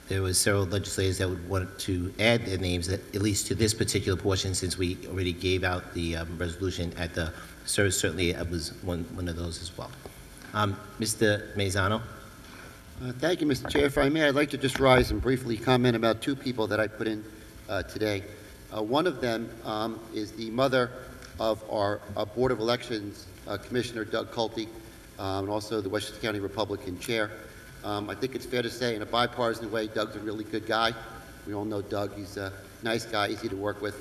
there was several legislators that would want to add their names, at least to this particular portion, since we already gave out the resolution at the service. Certainly, I was one of those as well. Mr. Mazzano. Thank you, Mr. Chair. If I may, I'd like to just rise and briefly comment about two people that I put in today. One of them is the mother of our Board of Elections Commissioner, Doug Culte, and also the Westchester County Republican Chair. I think it's fair to say, in a bipartisan way, Doug's a really good guy. We all know Doug. He's a nice guy, easy to work with.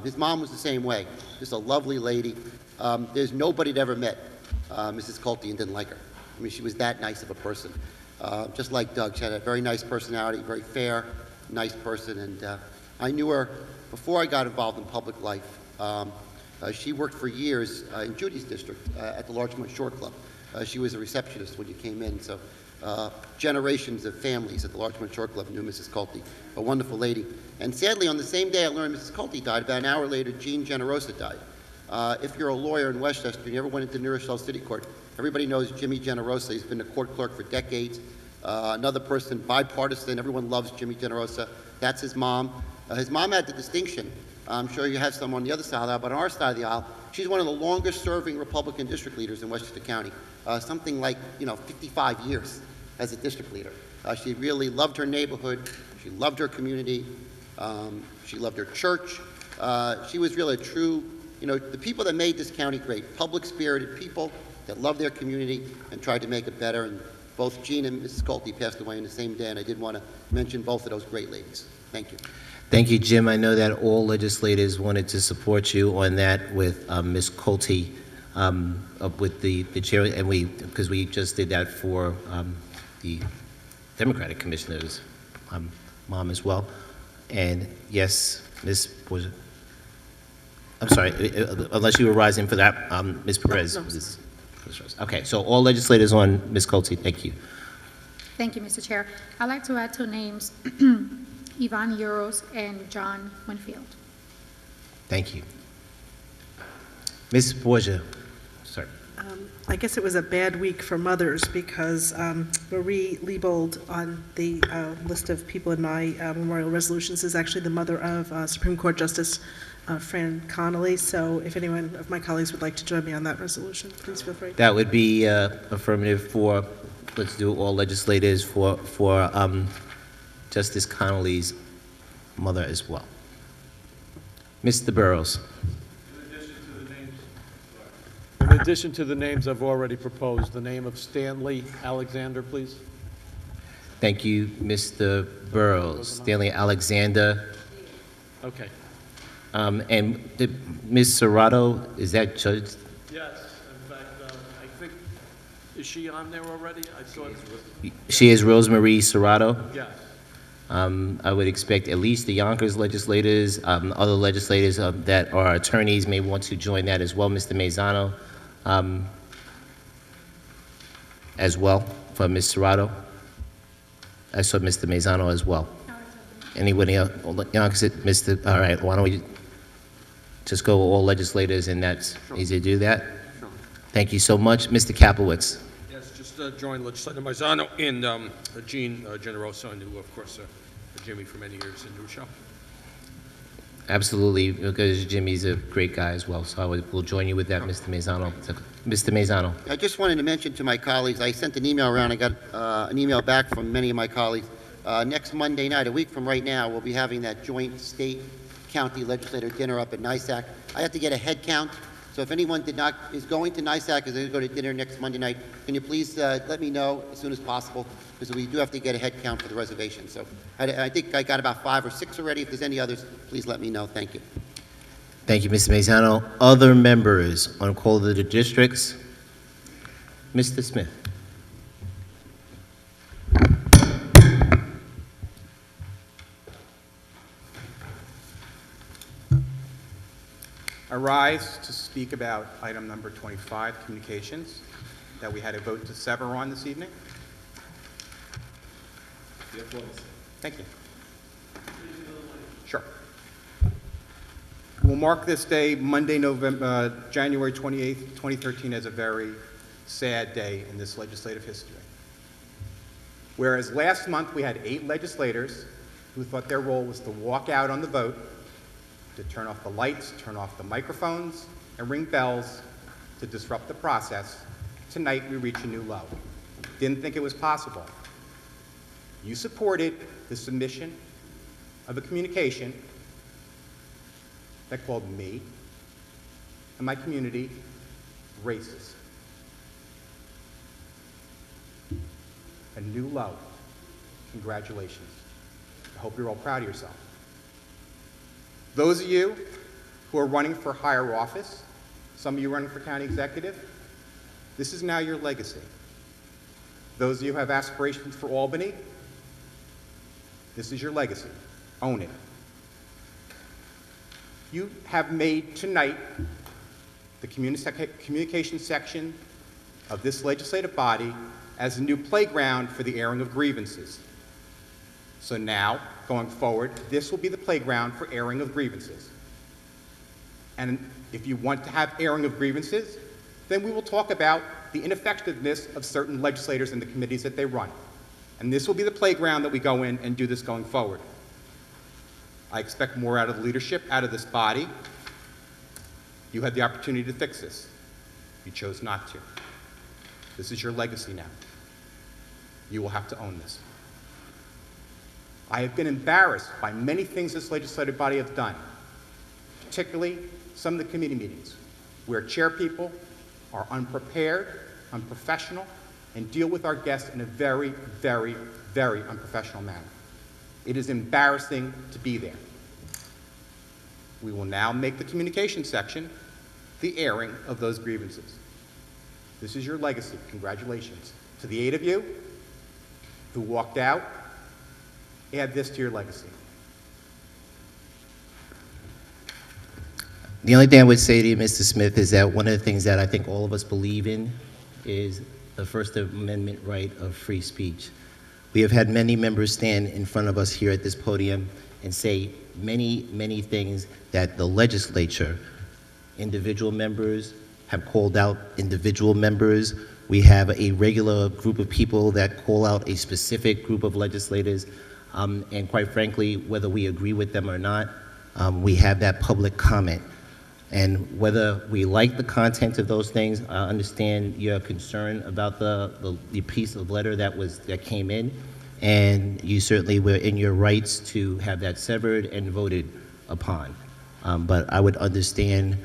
His mom was the same way, just a lovely lady. There's nobody that ever met Mrs. Culte and didn't like her. I mean, she was that nice of a person. Just like Doug, she had a very nice personality, very fair, nice person, and I knew her before I got involved in public life. She worked for years in Judy's district at the Larchmont Shore Club. She was a receptionist when you came in, so generations of families at the Larchmont Shore Club knew Mrs. Culte, a wonderful lady. And sadly, on the same day I learned Mrs. Culte died, about an hour later, Jean Generosa died. If you're a lawyer in Westchester and you ever went into New Rochelle City Court, everybody knows Jimmy Generosa. He's been a court clerk for decades. Another person, bipartisan, everyone loves Jimmy Generosa. That's his mom. His mom had the distinction, I'm sure you have some on the other side of the aisle, but on our side of the aisle, she's one of the longest serving Republican district leaders in Westchester County, something like, 55 years as a district leader. She really loved her neighborhood. She loved her community. She loved her church. She was really a true, the people that made this county great, public-spirited people that loved their community and tried to make it better. And both Jean and Mrs. Culte passed away on the same day, and I did want to mention both of those great ladies. Thank you. Thank you, Jim. I know that all legislators wanted to support you on that with Ms. Culte, with the chair, and because we just did that for the Democratic Commissioner's mom as well. And yes, I'm sorry, unless you were rising for that, Ms. Perez. No. Okay, so all legislators on Ms. Culte, thank you. Thank you, Mr. Chair. I'd like to add two names, Yvonne Euros and John Winfield. Thank you. Ms. Borgia, sorry. I guess it was a bad week for mothers because Marie Liebold on the list of people in my memorial resolutions is actually the mother of Supreme Court Justice Fran Connolly. So if anyone of my colleagues would like to join me on that resolution, please feel free. That would be affirmative for, let's do all legislators for Justice Connolly's mother as well. Mr. Burrows. In addition to the names I've already proposed, the name of Stanley Alexander, please. Thank you, Mr. Burrows. Stanley Alexander. Okay. And Ms. Serrato, is that judged? Yes, in fact, I think, is she on there already? I thought. She is Rosemarie Serrato. Yes. I would expect at least the Yonkers legislators, other legislators that are attorneys may want to join that as well. Mr. Mazzano, as well, for Ms. Serrato. I saw Mr. Mazzano as well. Anybody else? Yonkers, Mr. All right, why don't we just go all legislators, and that's easy to do that? Sure. Thank you so much. Mr. Kaplowitz. Yes, just join Legislator Mazzano and Jean Generosa, and who, of course, Jimmy for many years in New Rochelle. Absolutely, because Jimmy's a great guy as well, so we'll join you with that, Mr. Mazzano. Mr. Mazzano. I just wanted to mention to my colleagues, I sent an email around, I got an email back from many of my colleagues. Next Monday night, a week from right now, we'll be having that joint state-county legislator dinner up at NISAC. I have to get a head count, so if anyone is going to NISAC, is going to go to dinner next Monday night, can you please let me know as soon as possible, because we do have to get a head count for the reservation. So I think I got about 5 or 6 already. If there's any others, please let me know. Thank you. Thank you, Mr. Mazzano. Other members on call of the districts? Mr. Smith. I rise to speak about item number 25, communications, that we had a vote to sever on this evening. Thank you. Sure. We'll mark this day, Monday, January 28th, 2013, as a very sad day in this legislative history. Whereas last month we had 8 legislators who thought their role was to walk out on the vote, to turn off the lights, turn off the microphones, and ring bells to disrupt the process, tonight we reach a new low. Didn't think it was possible. You supported the submission of a communication that called me and my community racist. A new low. Congratulations. I hope you're all proud of yourself. Those of you who are running for higher office, some of you running for county executive, this is now your legacy. Those of you who have aspirations for Albany, this is your legacy. Own it. You have made tonight the communication section of this legislative body as a new playground for the airing of grievances. So now, going forward, this will be the playground for airing of grievances. And if you want to have airing of grievances, then we will talk about the ineffectiveness of certain legislators and the committees that they run. And this will be the playground that we go in and do this going forward. I expect more out of the leadership, out of this body. You had the opportunity to fix this. You chose not to. This is your legacy now. You will have to own this. I have been embarrassed by many things this legislative body has done, particularly some of the committee meetings, where chair people are unprepared, unprofessional, and deal with our guests in a very, very, very unprofessional manner. It is embarrassing to be there. We will now make the communication section the airing of those grievances. This is your legacy. Congratulations. To the 8 of you who walked out, add this to your legacy. The only thing I would say to you, Mr. Smith, is that one of the things that I think all of us believe in is the First Amendment right of free speech. We have had many members stand in front of us here at this podium and say many, many things that the legislature, individual members, have called out individual members. We have a regular group of people that call out a specific group of legislators. And quite frankly, whether we agree with them or not, we have that public comment. And whether we like the content of those things, I understand your concern about the piece of letter that came in, and you certainly were in your rights to have that severed and voted upon. But I would understand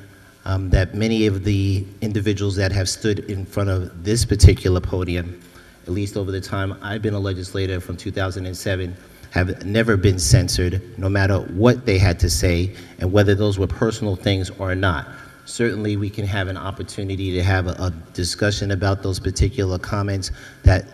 that many of the individuals that have stood in front of this particular podium, at least over the time I've been a legislator from 2007, have never been censored, no matter what they had to say, and whether those were personal things or not. Certainly, we can have an opportunity to have a discussion about those particular comments that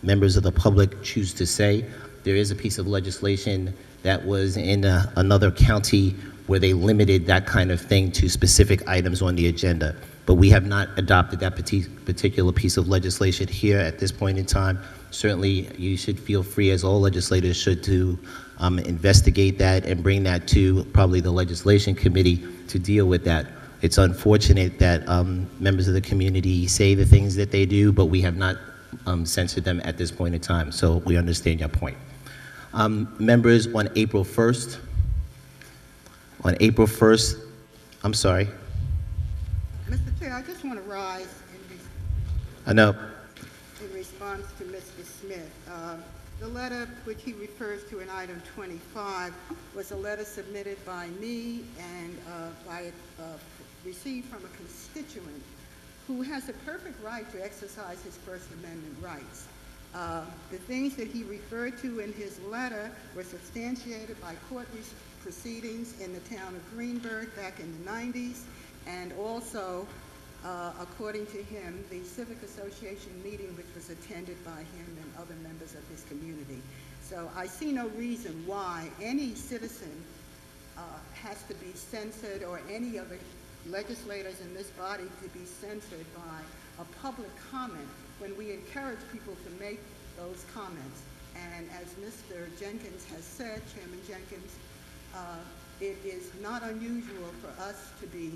members of the public choose to say. There is a piece of legislation that was in another county where they limited that kind of thing to specific items on the agenda. But we have not adopted that particular piece of legislation here at this point in time. Certainly, you should feel free, as all legislators should, to investigate that and bring that to probably the legislation committee to deal with that. It's unfortunate that members of the community say the things that they do, but we have not censored them at this point in time. So we understand your point. Members, on April 1st, I'm sorry. Mr. Chair, I just want to rise I know. in response to Mr. Smith. The letter which he refers to in item 25 was a letter submitted by me and received from a constituent who has a perfect right to exercise his First Amendment rights. The things that he referred to in his letter were substantiated by court proceedings in the town of Greenburgh back in the 90s, and also, according to him, the Civic Association meeting which was attended by him and other members of his community. So I see no reason why any citizen has to be censored, or any of the legislators in this body to be censored by a public comment when we encourage people to make those comments. And as Mr. Jenkins has said, Chairman Jenkins, it is not unusual for us to be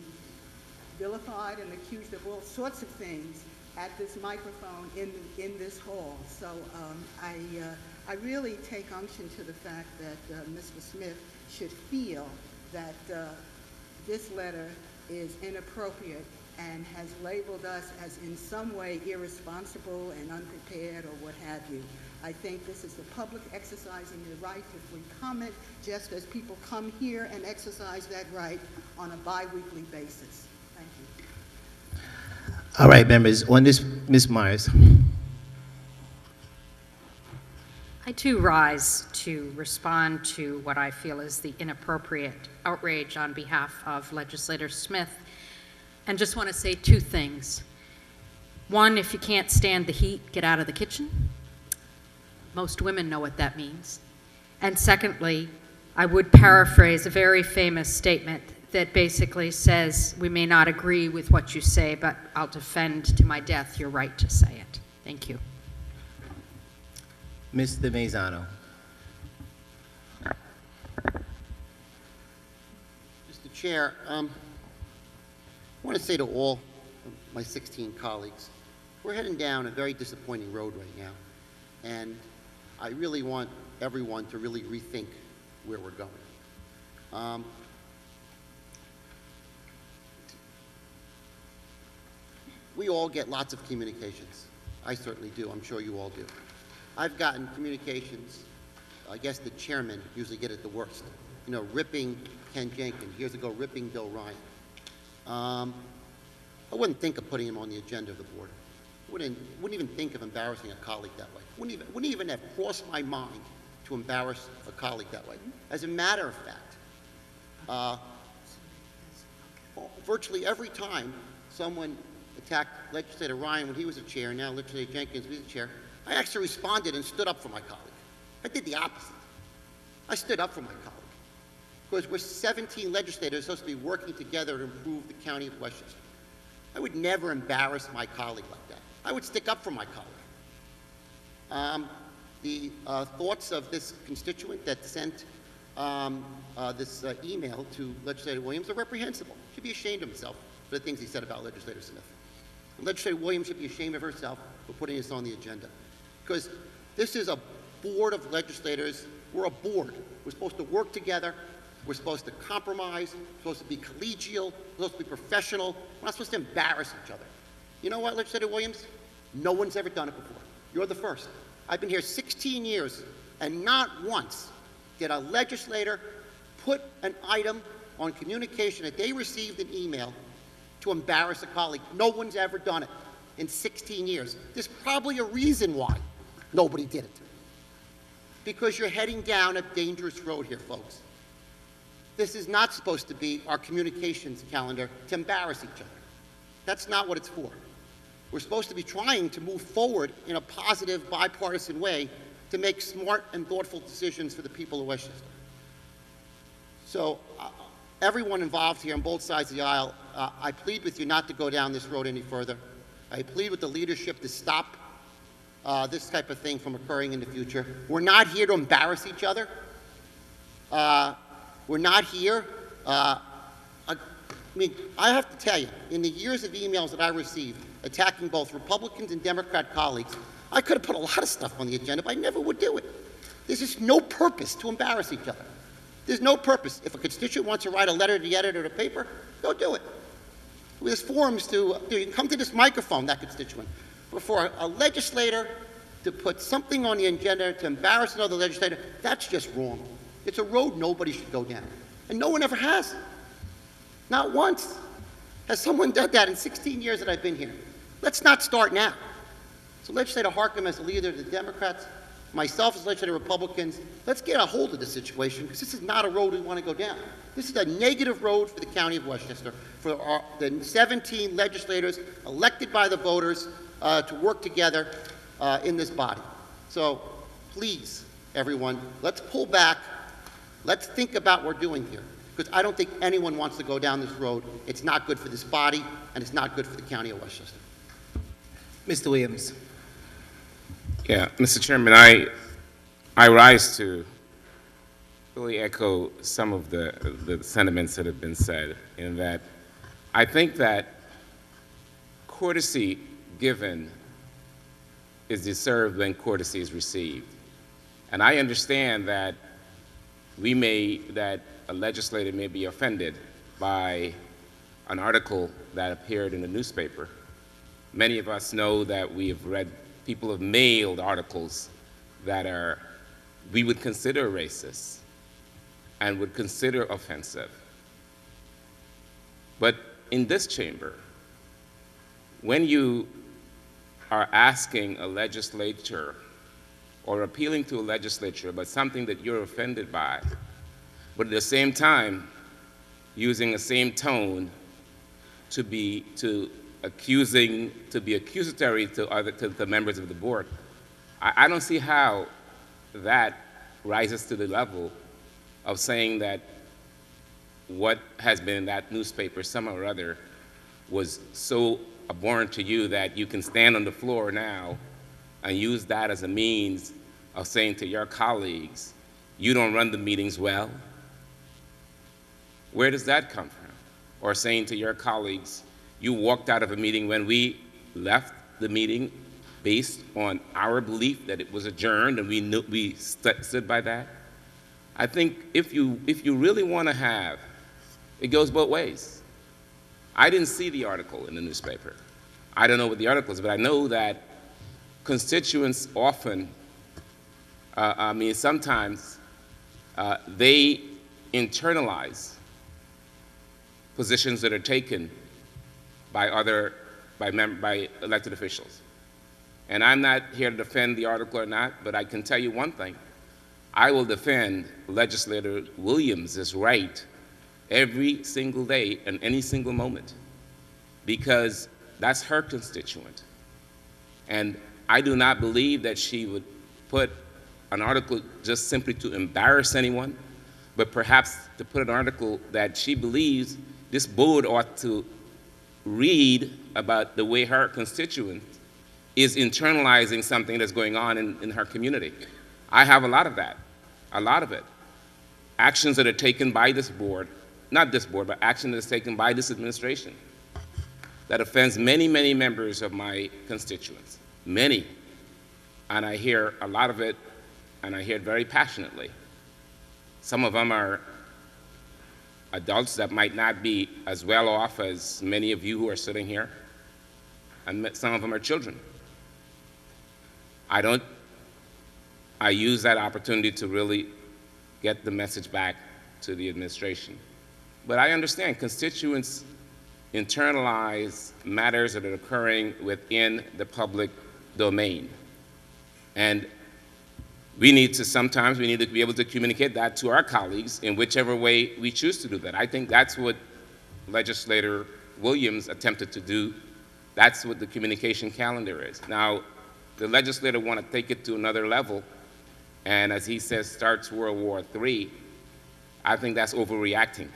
vilified and accused of all sorts of things at this microphone in this hall. So I really take unction to the fact that Mr. Smith should feel that this letter is inappropriate and has labeled us as in some way irresponsible and unprepared or what have you. I think this is the public exercising their right to free comment, just as people come here and exercise that right on a bi-weekly basis. Thank you. All right, members, on this, Ms. Myers. I too rise to respond to what I feel is the inappropriate outrage on behalf of Legislator Smith, and just want to say two things. One, if you can't stand the heat, get out of the kitchen. Most women know what that means. And secondly, I would paraphrase a very famous statement that basically says, we may not agree with what you say, but I'll defend to my death your right to say it. Thank you. Mr. Mazzano. Mr. Chair, I want to say to all of my 16 colleagues, we're heading down a very disappointing road right now, and I really want everyone to really rethink where we're going. We all get lots of communications. I certainly do. I'm sure you all do. I've gotten communications. I guess the chairman usually get it the worst. You know, ripping Ken Jenkins, years ago, ripping Bill Ryan. I wouldn't think of putting him on the agenda of the board. Wouldn't even think of embarrassing a colleague that way. Wouldn't even have crossed my mind to embarrass a colleague that way. As a matter of fact, virtually every time someone attacked Legislator Ryan when he was a chair, and now Legislator Jenkins was a chair, I actually responded and stood up for my colleague. I did the opposite. I stood up for my colleague. Because we're 17 legislators supposed to be working together to improve the county of Westchester. I would never embarrass my colleague like that. I would stick up for my colleague. The thoughts of this constituent that sent this email to Legislator Williams are reprehensible. He should be ashamed of himself for the things he said about Legislator Smith. And Legislator Williams should be ashamed of herself for putting this on the agenda. Because this is a board of legislators. We're a board. We're supposed to work together. We're supposed to compromise. We're supposed to be collegial. We're supposed to be professional. We're not supposed to embarrass each other. You know what, Legislator Williams? No one's ever done it before. You're the first. I've been here 16 years, and not once did a legislator put an item on communication that they received an email to embarrass a colleague. No one's ever done it in 16 years. There's probably a reason why nobody did it. Because you're heading down a dangerous road here, folks. This is not supposed to be our communications calendar to embarrass each other. That's not what it's for. We're supposed to be trying to move forward in a positive, bipartisan way to make smart and thoughtful decisions for the people of Westchester. So everyone involved here on both sides of the aisle, I plead with you not to go down this road any further. I plead with the leadership to stop this type of thing from occurring in the future. We're not here to embarrass each other. We're not here. I have to tell you, in the years of emails that I received attacking both Republicans and Democrat colleagues, I could have put a lot of stuff on the agenda, but I never would do it. There's just no purpose to embarrass each other. There's no purpose. If a constituent wants to write a letter to the editor of the paper, go do it. There's forums to, you can come to this microphone, that constituent. But for a legislator to put something on the agenda to embarrass another legislator, that's just wrong. It's a road nobody should go down. And no one ever has. Not once has someone done that in 16 years that I've been here. Let's not start now. So Legislator Harkin, as the leader of the Democrats, myself as legislator of Republicans, let's get a hold of the situation, because this is not a road we want to go down. This is a negative road for the county of Westchester, for the 17 legislators elected by the voters to work together in this body. So please, everyone, let's pull back. Let's think about what we're doing here. because I don't think anyone wants to go down this road. It's not good for this body, and it's not good for the county of Westchester. Mr. Williams. Yeah, Mr. Chairman, I rise to really echo some of the sentiments that have been said, in that I think that courtesy given is deserved when courtesy is received. And I understand that that a legislator may be offended by an article that appeared in the newspaper. Many of us know that people have mailed articles that we would consider racist and would consider offensive. But in this chamber, when you are asking a legislature or appealing to a legislature about something that you're offended by, but at the same time using the same tone to be accusatory to the members of the board, I don't see how that rises to the level of saying that what has been in that newspaper somehow or other was so abhorrent to you that you can stand on the floor now and use that as a means of saying to your colleagues, you don't run the meetings well. Where does that come from? Or saying to your colleagues, you walked out of a meeting when we left the meeting based on our belief that it was adjourned and we stood by that. I think if you really want to have, it goes both ways. I didn't see the article in the newspaper. I don't know what the article is, but I know that constituents often, sometimes they internalize positions that are taken by elected officials. And I'm not here to defend the article or not, but I can tell you one thing. I will defend Legislator Williams' right every single day and any single moment, because that's her constituent. And I do not believe that she would put an article just simply to embarrass anyone, but perhaps to put an article that she believes this board ought to read about the way her constituent is internalizing something that's going on in her community. I have a lot of that, a lot of it. Actions that are taken by this board, not this board, but action that is taken by this administration that offends many, many members of my constituents, many. And I hear a lot of it, and I hear it very passionately. Some of them are adults that might not be as well off as many of you who are sitting here, and some of them are children. I use that opportunity to really get the message back to the administration. But I understand constituents internalize matters that are occurring within the public domain. And sometimes we need to be able to communicate that to our colleagues in whichever way we choose to do that. I think that's what Legislator Williams attempted to do. That's what the communication calendar is. Now, the legislator want to take it to another level, and as he says, starts World War III. I think that's overreacting.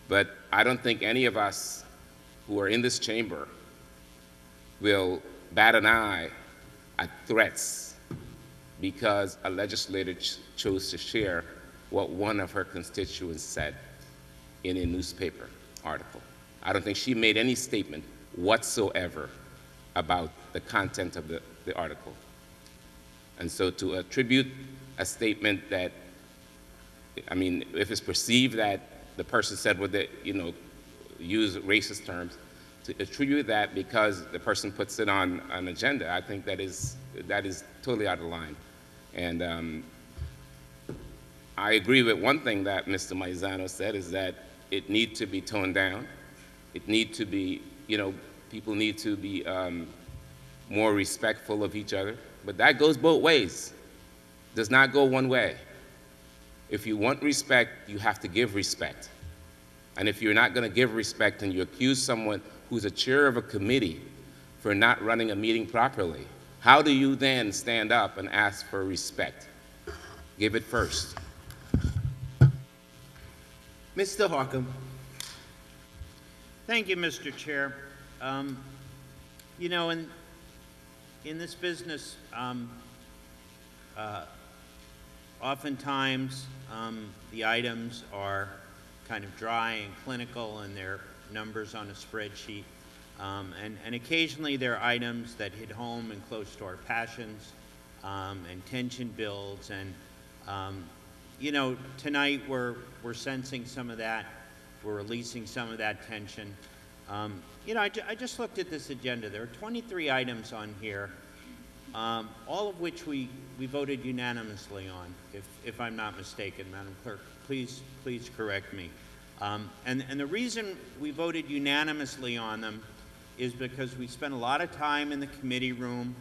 But I don't think any of us who are in this chamber will bat an eye at threats because a legislator chose to share what one of her constituents said in a newspaper article. I don't think she made any statement whatsoever about the content of the article. And so to attribute a statement that, if it's perceived that the person said use racist terms, to attribute that because the person puts it on an agenda, I think that is totally out of line. And I agree with one thing that Mr. Maizano said, is that it needs to be toned down. It needs to be, people need to be more respectful of each other. But that goes both ways. It does not go one way. If you want respect, you have to give respect. And if you're not going to give respect and you accuse someone who's a chair of a committee for not running a meeting properly, how do you then stand up and ask for respect? Give it first. Mr. Harkam. Thank you, Mr. Chair. You know, in this business, oftentimes the items are kind of dry and clinical and they're numbers on a spreadsheet. And occasionally there are items that hit home and close to our passions, and tension builds. And, you know, tonight we're sensing some of that. We're releasing some of that tension. You know, I just looked at this agenda. There are 23 items on here, all of which we voted unanimously on, if I'm not mistaken. Madam Clerk, please correct me. And the reason we voted unanimously on them is because we spent a lot of time in the committee room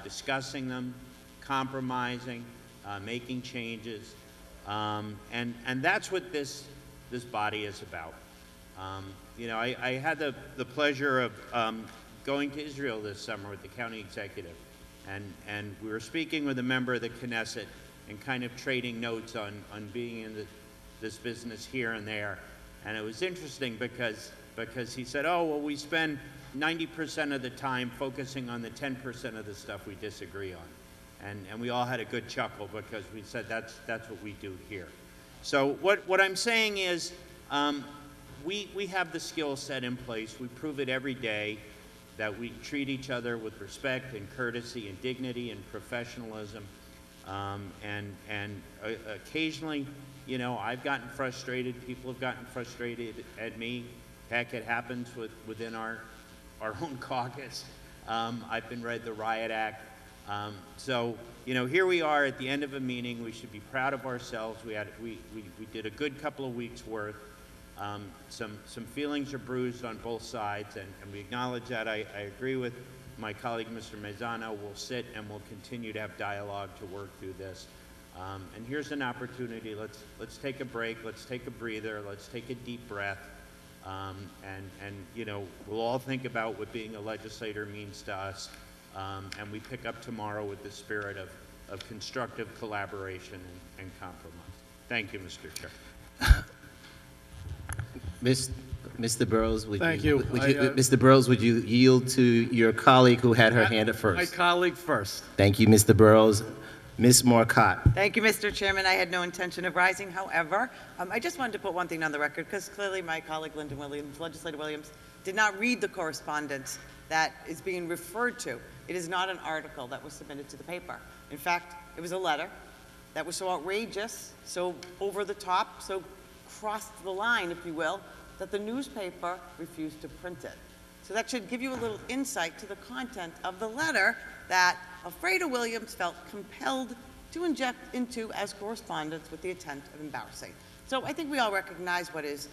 discussing them, compromising, making changes, and that's what this body is about. You know, I had the pleasure of going to Israel this summer with the county executive, and we were speaking with a member of the Knesset and kind of trading notes on being in this business here and there. And it was interesting because he said, oh, well, we spend 90% of the time focusing on the 10% of the stuff we disagree on. And we all had a good chuckle because we said that's what we do here. So what I'm saying is we have the skill set in place. We prove it every day that we treat each other with respect and courtesy and dignity and professionalism. And occasionally, you know, I've gotten frustrated. People have gotten frustrated at me. Heck, it happens within our own caucus. I've been read the Riot Act. So, you know, here we are at the end of a meeting. We should be proud of ourselves. We did a good couple of weeks' worth. Some feelings are bruised on both sides, and we acknowledge that. I agree with my colleague, Mr. Mazzano. We'll sit and we'll continue to have dialogue to work through this. And here's an opportunity. Let's take a break. Let's take a breather. Let's take a deep breath. And you know, we'll all think about what being a legislator means to us. And we pick up tomorrow with the spirit of constructive collaboration and compromise. Thank you, Mr. Chair. Mr. Burrows, Thank you. Mr. Burrows, would you yield to your colleague who had her hand up first? My colleague first. Thank you, Mr. Burrows. Ms. Marcotte. Thank you, Mr. Chairman. I had no intention of rising. However, I just wanted to put one thing on the record, because clearly my colleague, Lyndon Williams, Legislator Williams, did not read the correspondence that is being referred to. It is not an article that was submitted to the paper. In fact, it was a letter that was so outrageous, so over the top, so crossed the line, if you will, that the newspaper refused to print it. So that should give you a little insight to the content of the letter that Alfredo Williams felt compelled to inject into as correspondence with the intent of embarrassing. So I think we all recognize what is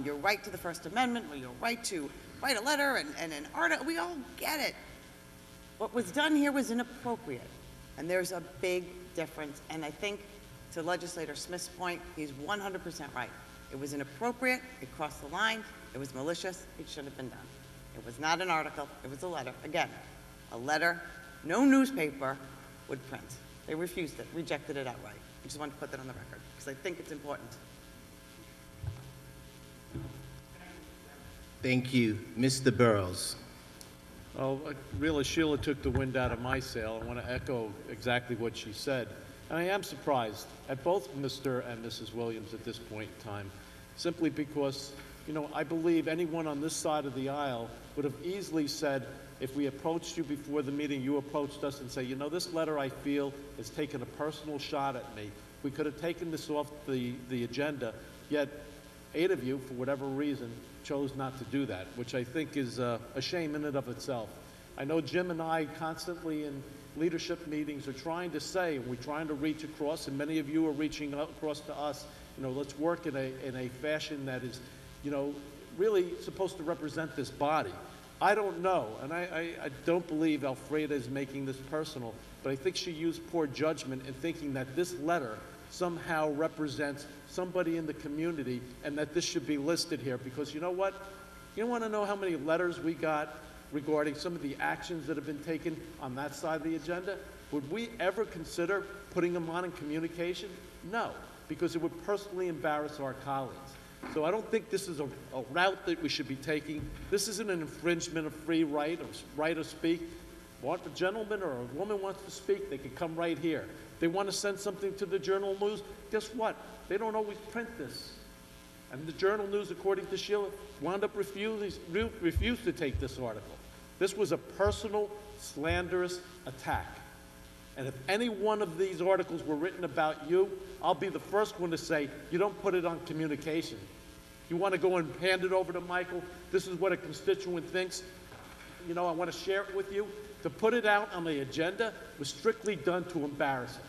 your right to the First Amendment, or your right to write a letter and an article. We all get it. What was done here was inappropriate, and there's a big difference. And I think, to Legislator Smith's point, he's 100% right. It was inappropriate, it crossed the line, it was malicious, it shouldn't have been done. It was not an article, it was a letter. Again, a letter no newspaper would print. They refused it, rejected it outright. I just wanted to put that on the record, because I think it's important. Thank you. Mr. Burrows. Oh, really, Sheila took the wind out of my sail. I want to echo exactly what she said. And I am surprised at both Mr. and Mrs. Williams at this point in time, simply because, you know, I believe anyone on this side of the aisle would have easily said, if we approached you before the meeting, you approached us and say, you know, this letter, I feel, has taken a personal shot at me. We could have taken this off the agenda, yet 8 of you, for whatever reason, chose not to do that, which I think is a shame in and of itself. I know Jim and I constantly in leadership meetings are trying to say, and we're trying to reach across, and many of you are reaching across to us, you know, let's work in a fashion that is, you know, really supposed to represent this body. I don't know, and I don't believe Alfreda is making this personal, but I think she used poor judgment in thinking that this letter somehow represents somebody in the community and that this should be listed here, because you know what? You want to know how many letters we got regarding some of the actions that have been taken on that side of the agenda? Would we ever consider putting them on in communication? No, because it would personally embarrass our colleagues. So I don't think this is a route that we should be taking. This isn't an infringement of free right of speak. What a gentleman or a woman wants to speak, they can come right here. They want to send something to the Journal News, guess what? They don't always print this. And the Journal News, according to Sheila, wound up refused to take this article. This was a personal, slanderous attack. And if any one of these articles were written about you, I'll be the first one to say, you don't put it on communication. You want to go and hand it over to Michael, this is what a constituent thinks, you know, I want to share it with you. To put it out on the agenda was strictly done to embarrass him.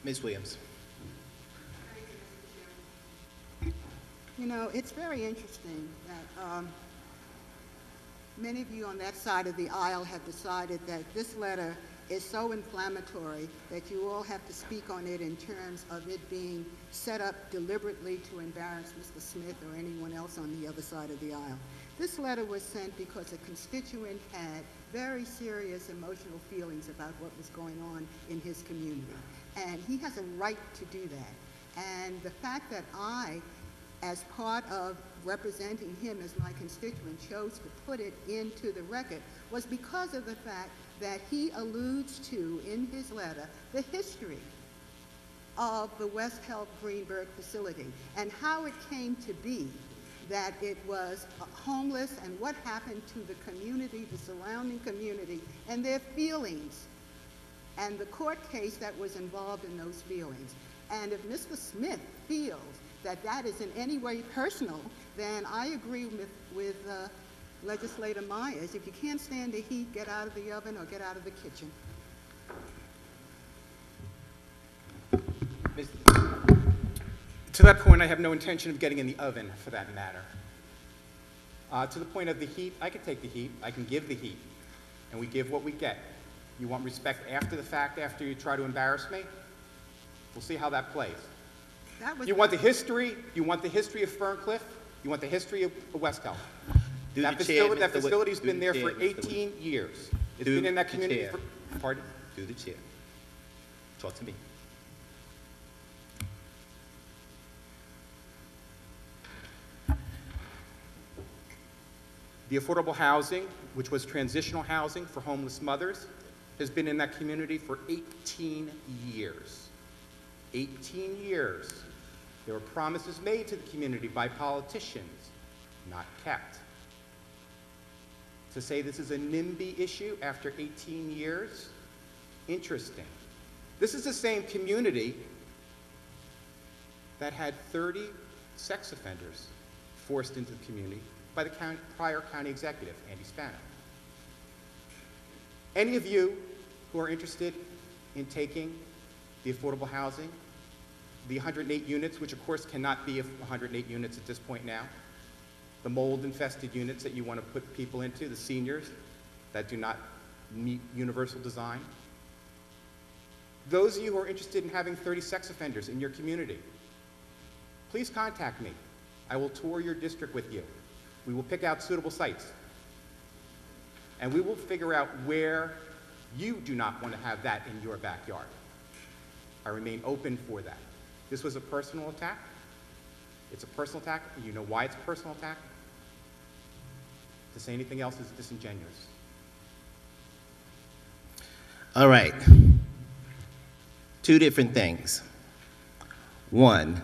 Ms. Williams. You know, it's very interesting that many of you on that side of the aisle have decided that this letter is so inflammatory that you all have to speak on it in terms of it being set up deliberately to embarrass Mr. Smith or anyone else on the other side of the aisle. This letter was sent because a constituent had very serious emotional feelings about what was going on in his community. And he has a right to do that. And the fact that I, as part of representing him as my constituent, chose to put it into the record was because of the fact that he alludes to, in his letter, the history of the West Health Greenberg facility and how it came to be that it was homeless and what happened to the community, the surrounding community, and their feelings, and the court case that was involved in those feelings. And if Mr. Smith feels that that is in any way personal, then I agree with Legislator Myers. If you can't stand the heat, get out of the oven or get out of the kitchen. To that point, I have no intention of getting in the oven, for that matter. To the point of the heat, I can take the heat. I can give the heat. And we give what we get. You want respect after the fact, after you try to embarrass me? We'll see how that plays. You want the history? You want the history of Ferncliff? You want the history of West Health? That facility's been there for 18 years. It's been in that community for... Pardon? Through the chair. Talk to me. The affordable housing, which was transitional housing for homeless mothers, has been in that community for 18 years. 18 years. There were promises made to the community by politicians, not kept. To say this is a NIMBY issue after 18 years, interesting. This is the same community that had 30 sex offenders forced into the community by the prior county executive, Andy Spano. Any of you who are interested in taking the affordable housing, the 108 units, which of course cannot be 108 units at this point now, the mold-infested units that you want to put people into, the seniors that do not meet universal design. Those of you who are interested in having 30 sex offenders in your community, please contact me. I will tour your district with you. We will pick out suitable sites. And we will figure out where you do not want to have that in your backyard. I remain open for that. This was a personal attack. It's a personal attack. You know why it's a personal attack? To say anything else is disingenuous. All right. Two different things. One,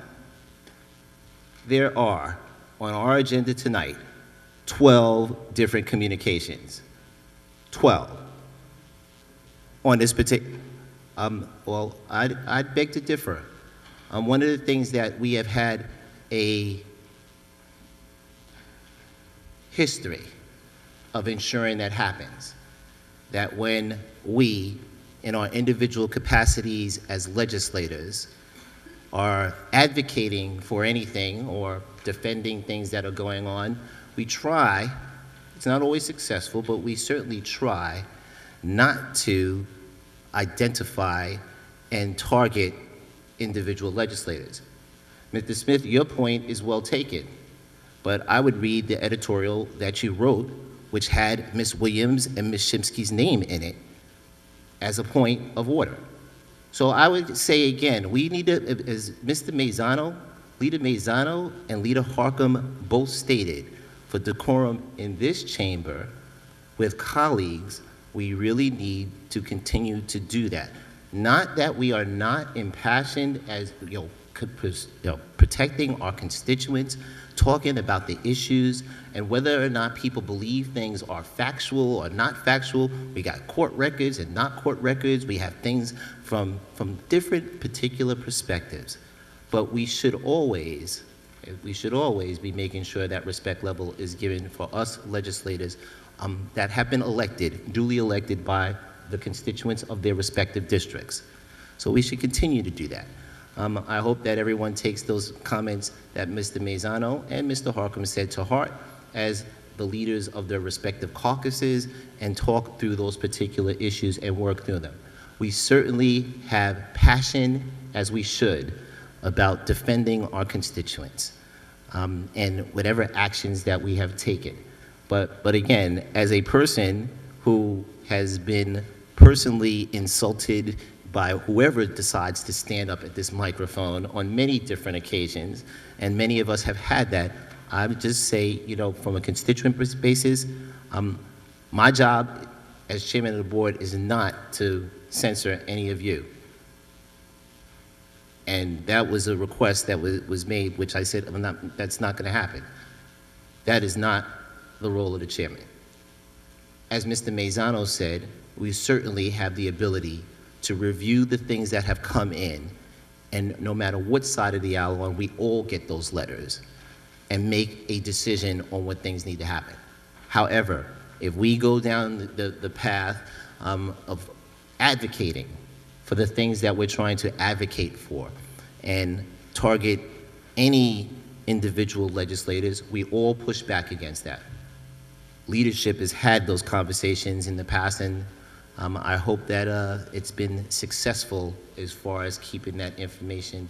there are, on our agenda tonight, 12 different communications. 12. On this particular, well, I'd beg to differ. One of the things that we have had a history of ensuring that happens, that when we, in our individual capacities as legislators, are advocating for anything or defending things that are going on, we try, it's not always successful, but we certainly try not to identify and target individual legislators. Mr. Smith, your point is well taken, but I would read the editorial that you wrote, which had Ms. Williams and Ms. Shimsky's name in it, as a point of order. So I would say again, we need to, as Mr. Mazzano, Leader Mazzano and Leader Harkam both stated, for decorum in this chamber with colleagues, we really need to continue to do that. Not that we are not impassioned as, protecting our constituents, talking about the issues, and whether or not people believe things are factual or not factual. We got court records and not court records. We have things from different particular perspectives. But we should always be making sure that respect level is given for us legislators that have been elected, duly elected by the constituents of their respective districts. So we should continue to do that. I hope that everyone takes those comments that Mr. Mazzano and Mr. Harkam said to heart as the leaders of their respective caucuses and talk through those particular issues and work through them. We certainly have passion, as we should, about defending our constituents and whatever actions that we have taken. But again, as a person who has been personally insulted by whoever decides to stand up at this microphone on many different occasions, and many of us have had that, I would just say, from a constituent basis, my job as chairman of the board is not to censor any of you. And that was a request that was made, which I said, that's not going to happen. That is not the role of the chairman. As Mr. Mazzano said, we certainly have the ability to review the things that have come in, and no matter what side of the aisle on, we all get those letters and make a decision on what things need to happen. However, if we go down the path of advocating for the things that we're trying to advocate for and target any individual legislators, we all push back against that. Leadership has had those conversations in the past, and I hope that it's been successful as far as keeping that information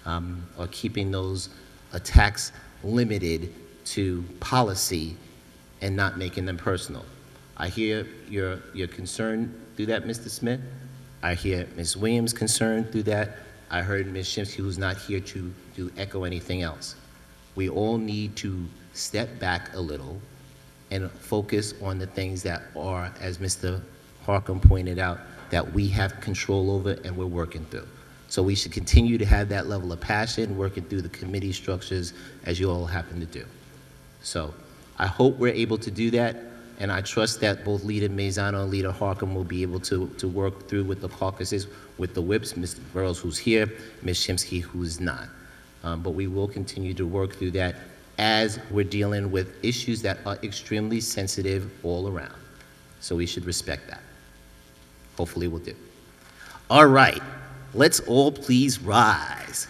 or keeping those attacks limited to policy and not making them personal. I hear your concern through that, Mr. Smith. I hear Ms. Williams' concern through that. I heard Ms. Shimsky, who's not here to echo anything else. We all need to step back a little and focus on the things that are, as Mr. Harkam pointed out, that we have control over and we're working through. So we should continue to have that level of passion, working through the committee structures as you all happen to do. So I hope we're able to do that, and I trust that both Leader Mazzano and Leader Harkam will be able to work through with the caucuses, with the whips, Mr. Burrows, who's here, Ms. Shimsky, who's not. But we will continue to work through that as we're dealing with issues that are extremely sensitive all around. So we should respect that. Hopefully we'll do. All right, let's all please rise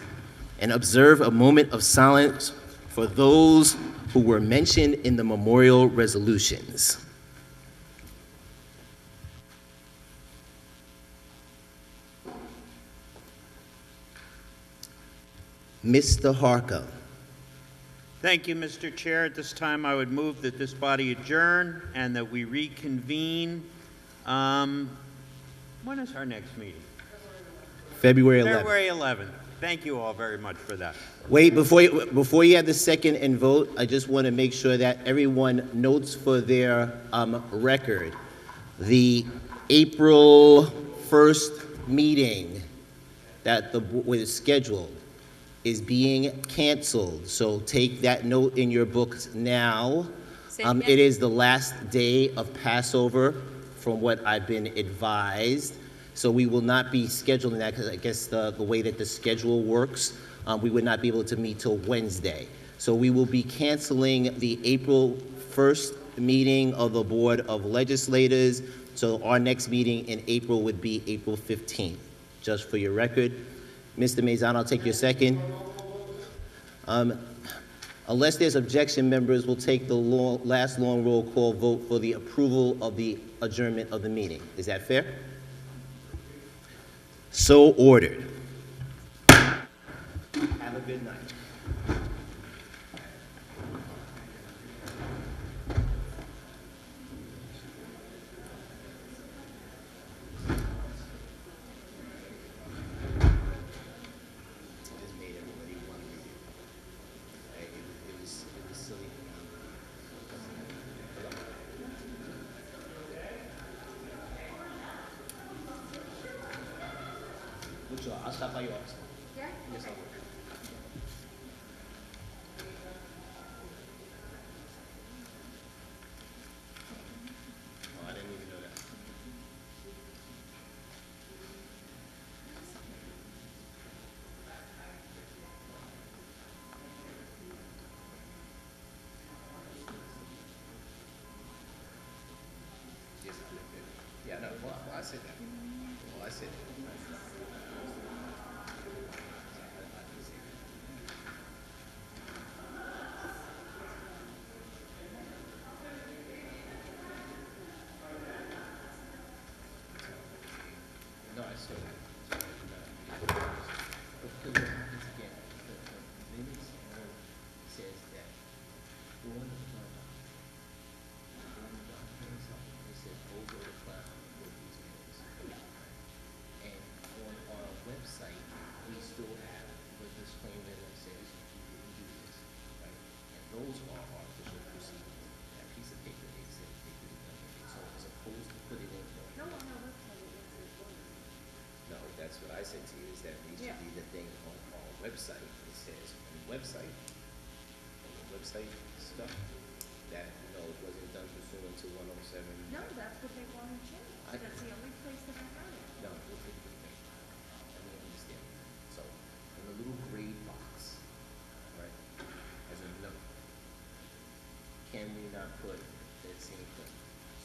and observe a moment of silence for those who were mentioned in the memorial resolutions. Mr. Harkam. Thank you, Mr. Chair. At this time, I would move that this body adjourn and that we reconvene. When is our next meeting? February 11th. February 11th. Thank you all very much for that. Wait, before you have the second and vote, I just want to make sure that everyone notes for their record the April 1st meeting that was scheduled is being canceled. So take that note in your books now. It is the last day of Passover, from what I've been advised. So we will not be scheduling that, because I guess the way that the schedule works, we would not be able to meet till Wednesday. So we will be canceling the April 1st meeting of the Board of Legislators. So our next meeting in April would be April 15th, just for your record. Mr. Mazzano, I'll take your second. Unless there's objection, members will take the last long roll call vote for the approval of the adjournment of the meeting. Is that fair? So ordered. Have a good night. sure. I'll stop by your office. Yeah? Yes, I will. Oh, I didn't even know that. Yes, I did. Yeah, no, well, I said that. Well, I said that. No, I saw that. Because what happens again, the minutes says that on the cloud, it says over the cloud for these minutes. And on our website, we still have the disclaimer that says you didn't do this, right? And those are our official proceedings. That piece of paper, they said they could have done it. So as opposed to put it in. No, that's what I said to you, is that needs to be the thing on our website. It says on the website stuff, that, it wasn't done pursuant to 107. No, that's what they want to change. That's the only place that I heard it. No, we'll take the thing. I don't understand. So, in the little gray box, right, as a note, can we not put that same thing?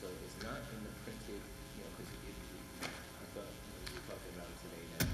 So it's not in the printed, because I thought we were talking about today that